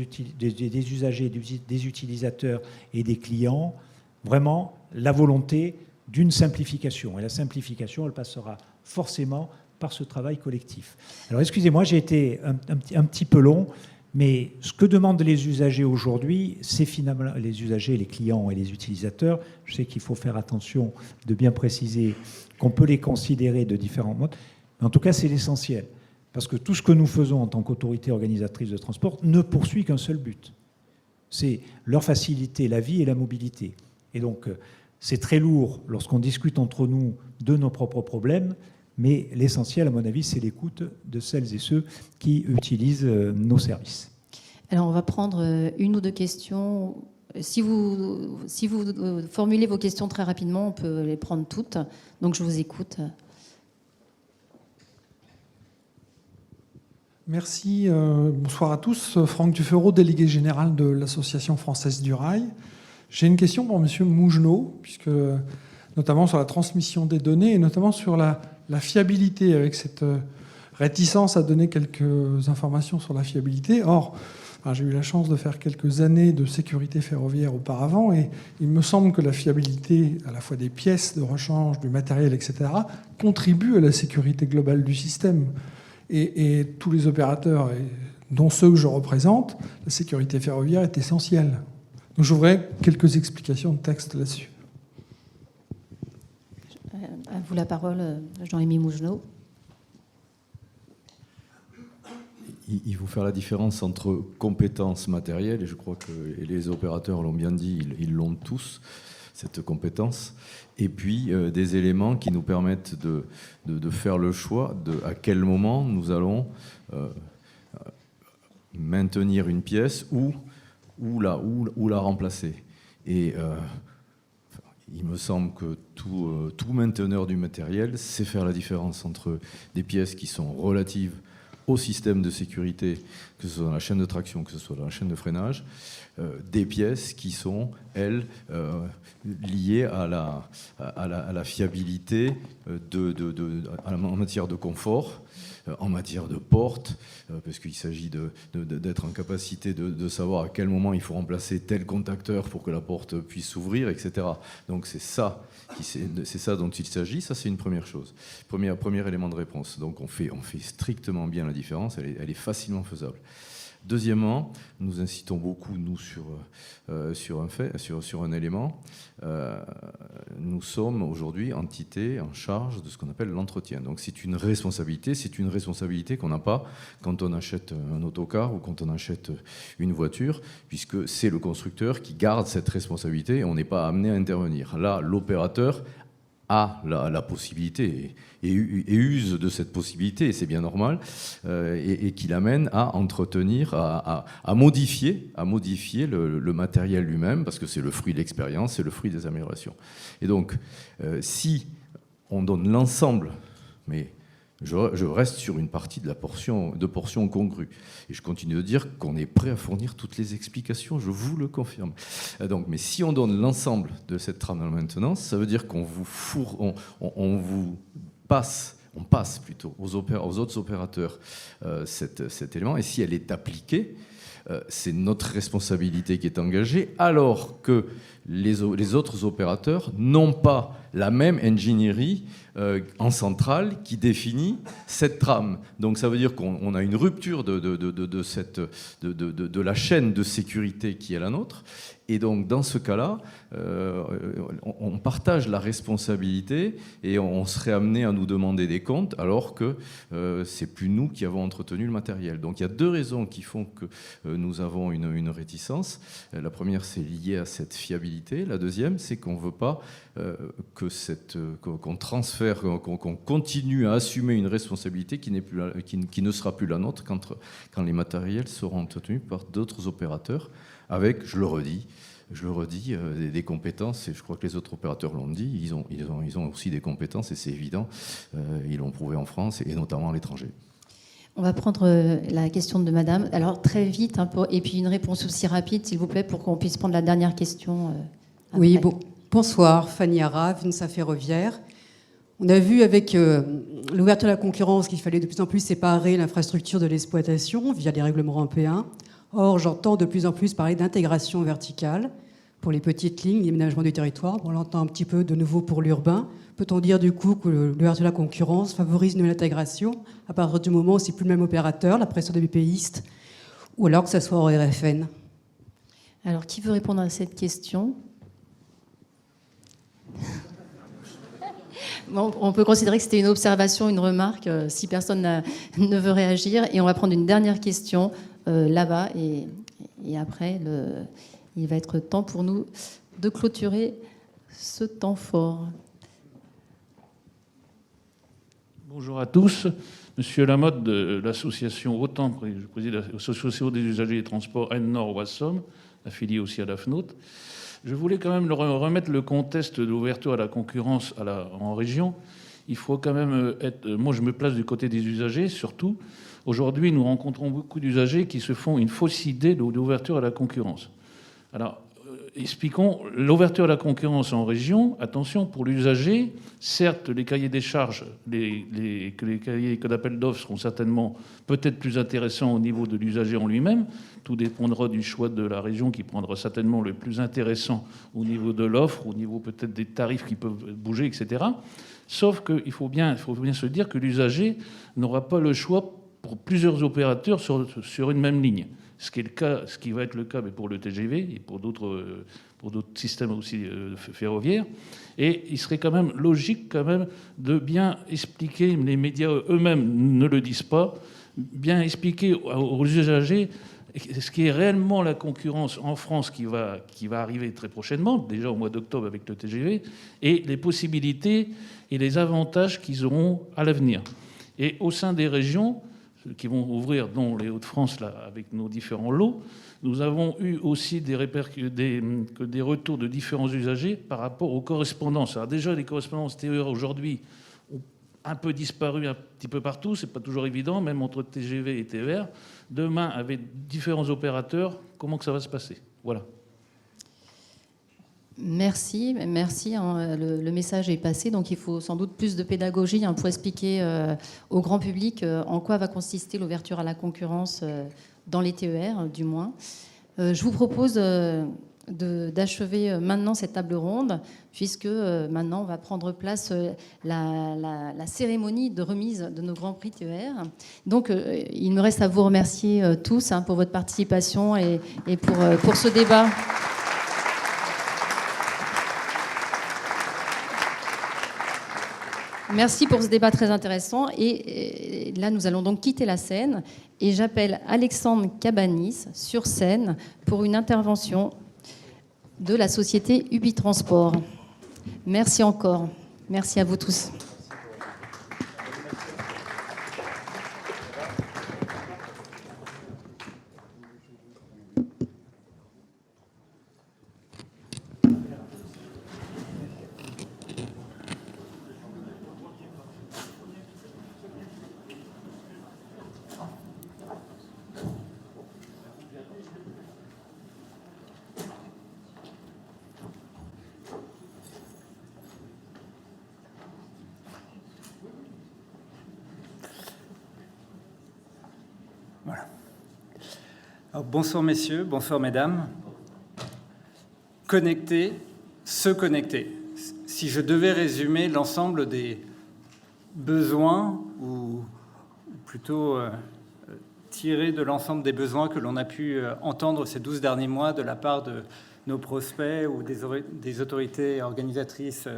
usagers, des utilisateurs et des clients, vraiment la volonté d'une simplification. Et la simplification, elle passera forcément par ce travail collectif. Alors excusez-moi, j'ai été un petit peu long, mais ce que demandent les usagers aujourd'hui, c'est finalement les usagers, les clients et les utilisateurs. Je sais qu'il faut faire attention de bien préciser qu'on peut les considérer de différents modes, mais en tout cas c'est l'essentiel. Parce que tout ce que nous faisons en tant qu'autorité organisatrice de transport ne poursuit qu'un seul but. C'est leur faciliter la vie et la mobilité. Et donc c'est très lourd lorsqu'on discute entre nous de nos propres problèmes, mais l'essentiel, à mon avis, c'est l'écoute de celles et ceux qui utilisent nos services. Alors, on va prendre une ou deux questions. Si vous formulez vos questions très rapidement, on peut les prendre toutes. Donc, je vous écoute. Merci. Bonsoir à tous. Franck Dufferot, délégué général de l'Association française du rail. J'ai une question pour M. Mougenot, puisque notamment sur la transmission des données et notamment sur la fiabilité, avec cette réticence à donner quelques informations sur la fiabilité. Or, j'ai eu la chance de faire quelques années de sécurité ferroviaire auparavant et il me semble que la fiabilité à la fois des pièces de rechange, du matériel, etc., contribue à la sécurité globale du système. Et tous les opérateurs, dont ceux que je représente, la sécurité ferroviaire est essentielle. Donc je voudrais quelques explications de texte là-dessus. À vous la parole, Jean-Émile Mougenot. Il faut faire la différence entre compétences matérielles, et je crois que les opérateurs l'ont bien dit, ils l'ont tous, cette compétence, et puis des éléments qui nous permettent de faire le choix de à quel moment nous allons maintenir une pièce ou la remplacer. Et il me semble que tout mainteneur du matériel sait faire la différence entre des pièces qui sont relatives au système de sécurité, que ce soit dans la chaîne de traction, que ce soit dans la chaîne de freinage, des pièces qui sont, elles, liées à la fiabilité en matière de confort, en matière de porte, parce qu'il s'agit d'être en capacité de savoir à quel moment il faut remplacer tel contacteur pour que la porte puisse s'ouvrir, etc. Donc c'est ça dont il s'agit, ça c'est une première chose. Premier élément de réponse. Donc on fait strictement bien la différence, elle est facilement faisable. Deuxièmement, nous incitons beaucoup, nous, sur un élément. Nous sommes aujourd'hui entité en charge de ce qu'on appelle l'entretien. Donc c'est une responsabilité qu'on n'a pas quand on achète un autocar ou quand on achète une voiture, puisque c'est le constructeur qui garde cette responsabilité et on n'est pas amené à intervenir. Là, l'opérateur a la possibilité et use de cette possibilité, et c'est bien normal, et qui l'amène à entretenir, à modifier le matériel lui-même, parce que c'est le fruit de l'expérience, c'est le fruit des améliorations. Et donc, si on donne l'ensemble, mais Je reste sur une partie de portion congrue. Et je continue de dire qu'on est prêt à fournir toutes les explications, je vous le confirme. Donc, mais si on donne l'ensemble de cette trame de maintenance, ça veut dire qu'on vous passe plutôt aux autres opérateurs cet élément. Et si elle est appliquée, c'est notre responsabilité qui est engagée, alors que les autres opérateurs n'ont pas la même ingénierie en centrale qui définit cette trame. Donc ça veut dire qu'on a une rupture de la chaîne de sécurité qui est la nôtre. Et donc dans ce cas-là, on partage la responsabilité et on serait amené à nous demander des comptes alors que c'est plus nous qui avons entretenu le matériel. Donc il y a deux raisons qui font que nous avons une réticence. La première, c'est lié à cette fiabilité. La deuxième, c'est qu'on ne veut pas qu'on transfère, qu'on continue à assumer une responsabilité qui ne sera plus la nôtre quand les matériels seront tenus par d'autres opérateurs avec, je le redis, des compétences, et je crois que les autres opérateurs l'ont dit, ils ont aussi des compétences, et c'est évident, ils l'ont prouvé en France, et notamment à l'étranger. On va prendre la question de madame. Alors très vite, et puis une réponse aussi rapide, s'il vous plaît, pour qu'on puisse prendre la dernière question. Oui, bonsoir, Fanny Arave, UNSA Ferroviaire. On a vu avec l'ouverture de la concurrence qu'il fallait de plus en plus séparer l'infrastructure de l'exploitation via les règlements européens. Or, j'entends de plus en plus parler d'intégration verticale pour les petites lignes, l'aménagement du territoire. On l'entend un petit peu de nouveau pour l'urbain. Peut-on dire du coup que l'ouverture de la concurrence favorise une intégration à partir du moment où c'est plus le même opérateur, la pression des BPistes, ou alors que ça soit en RFN? Alors, qui veut répondre à cette question? Bon, on peut considérer que c'était une observation, une remarque, si personne ne veut réagir. Et on va prendre une dernière question là-bas. Et après, il va être temps pour nous de clôturer ce temps fort. Bonjour à tous. Monsieur Lamotte de l'association OTAN, je préside l'association des usagers des transports N-Nord-Ouest-Somme, affiliée aussi à la FNOT. Je voulais quand même remettre le contexte de l'ouverture à la concurrence en région. Il faut quand même être... Moi, je me place du côté des usagers, surtout. Aujourd'hui, nous rencontrons beaucoup d'usagers qui se font une fausse idée de l'ouverture à la concurrence. Alors, expliquons, l'ouverture à la concurrence en région, attention, pour l'usager, certes, les cahiers des charges, les cahiers d'appel d'offres seront certainement peut-être plus intéressants au niveau de l'usager en lui-même. Tout dépendra du choix de la région qui prendra certainement le plus intéressant au niveau de l'offre, au niveau peut-être des tarifs qui peuvent bouger, etc. Sauf qu'il faut bien se dire que l'usager n'aura pas le choix pour plusieurs opérateurs sur une même ligne. Ce qui va être le cas pour le TGV et pour d'autres systèmes aussi ferroviaires. Et il serait quand même logique de bien expliquer, les médias eux-mêmes ne le disent pas, bien expliquer aux usagers ce qui est réellement la concurrence en France qui va arriver très prochainement, déjà au mois d'octobre avec le TGV, et les possibilités et les avantages qu'ils auront à l'avenir. Et au sein des régions qui vont ouvrir, dont les Hauts-de-France, là, avec nos différents lots, nous avons eu aussi des retours de différents usagers par rapport aux correspondances. Alors déjà, les correspondances TER aujourd'hui ont un peu disparu un petit peu partout, c'est pas toujours évident, même entre TGV et TER. Demain, avec différents opérateurs, comment que ça va se passer? Voilà. Merci. Le message est passé, donc il faut sans doute plus de pédagogie pour expliquer au grand public en quoi va consister l'ouverture à la concurrence dans les TER, du moins. Je vous propose d'achever maintenant cette table ronde, puisque maintenant on va prendre place la cérémonie de remise de nos grands prix TER. Donc il me reste à vous remercier tous pour votre participation et pour ce débat. Merci pour ce débat très intéressant. Et là, nous allons donc quitter la scène. Et j'appelle Alexandre Cabanis sur scène pour une intervention de la société Ubitransport. Merci encore. Merci à vous tous. Voilà. Alors, bonsoir messieurs, bonsoir mesdames. Connecter, se connecter. Si je devais résumer l'ensemble des besoins, ou plutôt tirer de l'ensemble des besoins que l'on a pu entendre ces 12 derniers mois de la part de nos prospects ou des autorités organisatrices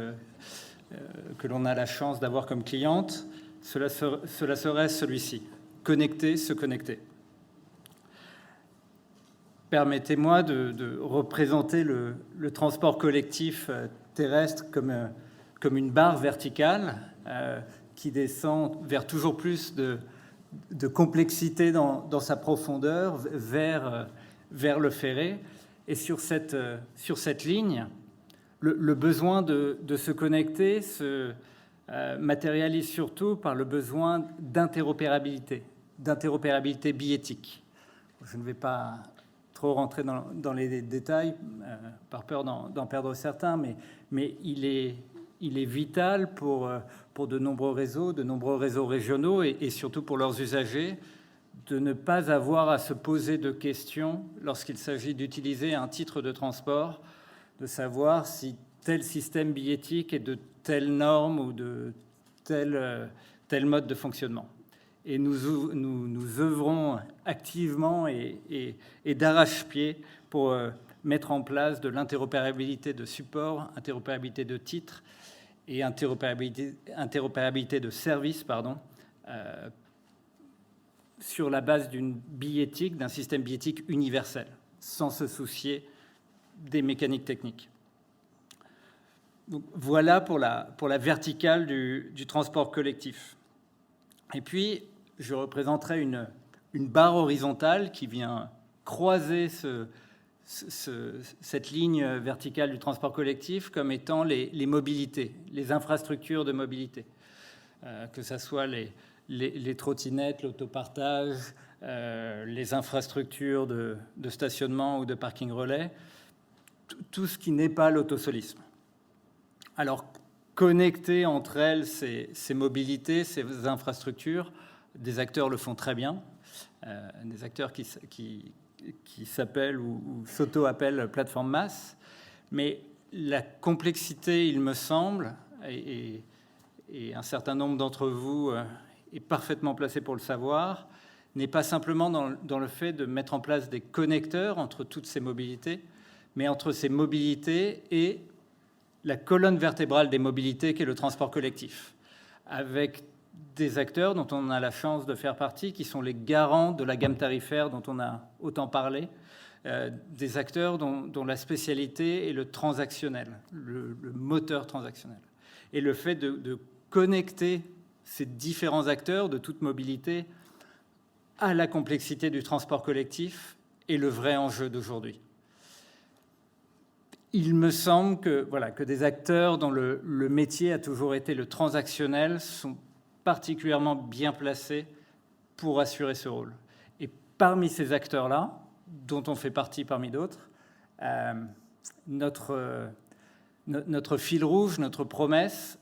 que l'on a la chance d'avoir comme clientes, cela serait celui-ci. Connecter, se connecter. Permettez-moi de représenter le transport collectif terrestre comme une barre verticale qui descend vers toujours plus de complexité dans sa profondeur vers le ferré. Et sur cette ligne, le besoin de se connecter se matérialise surtout par le besoin d'interopérabilité billettique. Je ne vais pas trop rentrer dans les détails, par peur d'en perdre certains, mais il est vital pour de nombreux réseaux régionaux et surtout pour leurs usagers, de ne pas avoir à se poser de questions lorsqu'il s'agit d'utiliser un titre de transport, de savoir si tel système billettique est de telle norme ou de tel mode de fonctionnement. Et nous œuvrons activement et d'arrache-pied pour mettre en place de l'interopérabilité de support, interopérabilité de titres et interopérabilité de services, sur la base d'un système billettique universel, sans se soucier des mécaniques techniques. Donc, voilà pour la verticale du transport collectif. Et puis, je représenterai une barre horizontale qui vient croiser cette ligne verticale du transport collectif comme étant les mobilités, les infrastructures de mobilité, que ce soit les trottinettes, l'autopartage, les infrastructures de stationnement ou de parking relais, tout ce qui n'est pas l'autosolisme. Alors, connecter entre elles ces mobilités, ces infrastructures, des acteurs le font très bien, des acteurs qui s'appellent ou s'auto-appellent plateforme masse, mais la complexité, il me semble, et un certain nombre d'entre vous est parfaitement placé pour le savoir, n'est pas simplement dans le fait de mettre en place des connecteurs entre toutes ces mobilités, mais entre ces mobilités et la colonne vertébrale des mobilités qui est le transport collectif, avec des acteurs dont on a la chance de faire partie, qui sont les garants de la gamme tarifaire dont on a autant parlé, des acteurs dont la spécialité est le transactionnel, le moteur transactionnel. Et le fait de connecter ces différents acteurs de toute mobilité à la complexité du transport collectif est le vrai enjeu d'aujourd'hui. Il me semble que des acteurs dont le métier a toujours été le transactionnel sont particulièrement bien placés pour assurer ce rôle. Et parmi ces acteurs-là, dont on fait partie parmi d'autres, notre fil rouge, notre promesse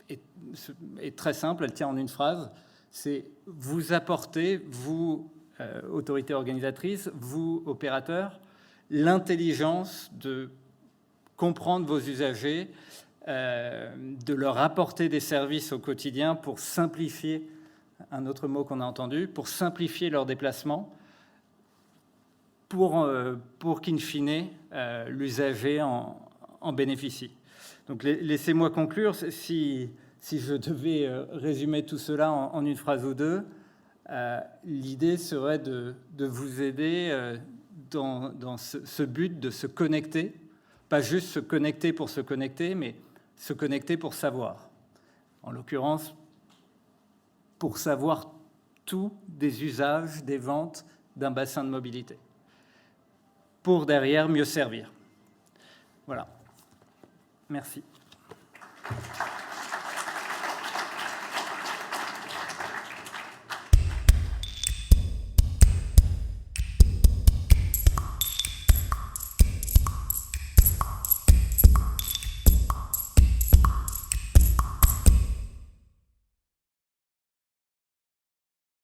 est très simple, elle tient en une phrase, c'est vous apporter, vous, autorités organisatrices, vous, opérateurs, l'intelligence de comprendre vos usagers, de leur apporter des services au quotidien pour simplifier, un autre mot qu'on a entendu, pour simplifier leurs déplacements, pour qu'in fine, l'usager en bénéficie. Donc laissez-moi conclure. Si je devais résumer tout cela en une phrase ou deux, l'idée serait de vous aider dans ce but de se connecter, pas juste se connecter pour se connecter, mais se connecter pour savoir. En l'occurrence, pour savoir tout des usages, des ventes d'un bassin de mobilité, pour derrière mieux servir. Voilà. Merci.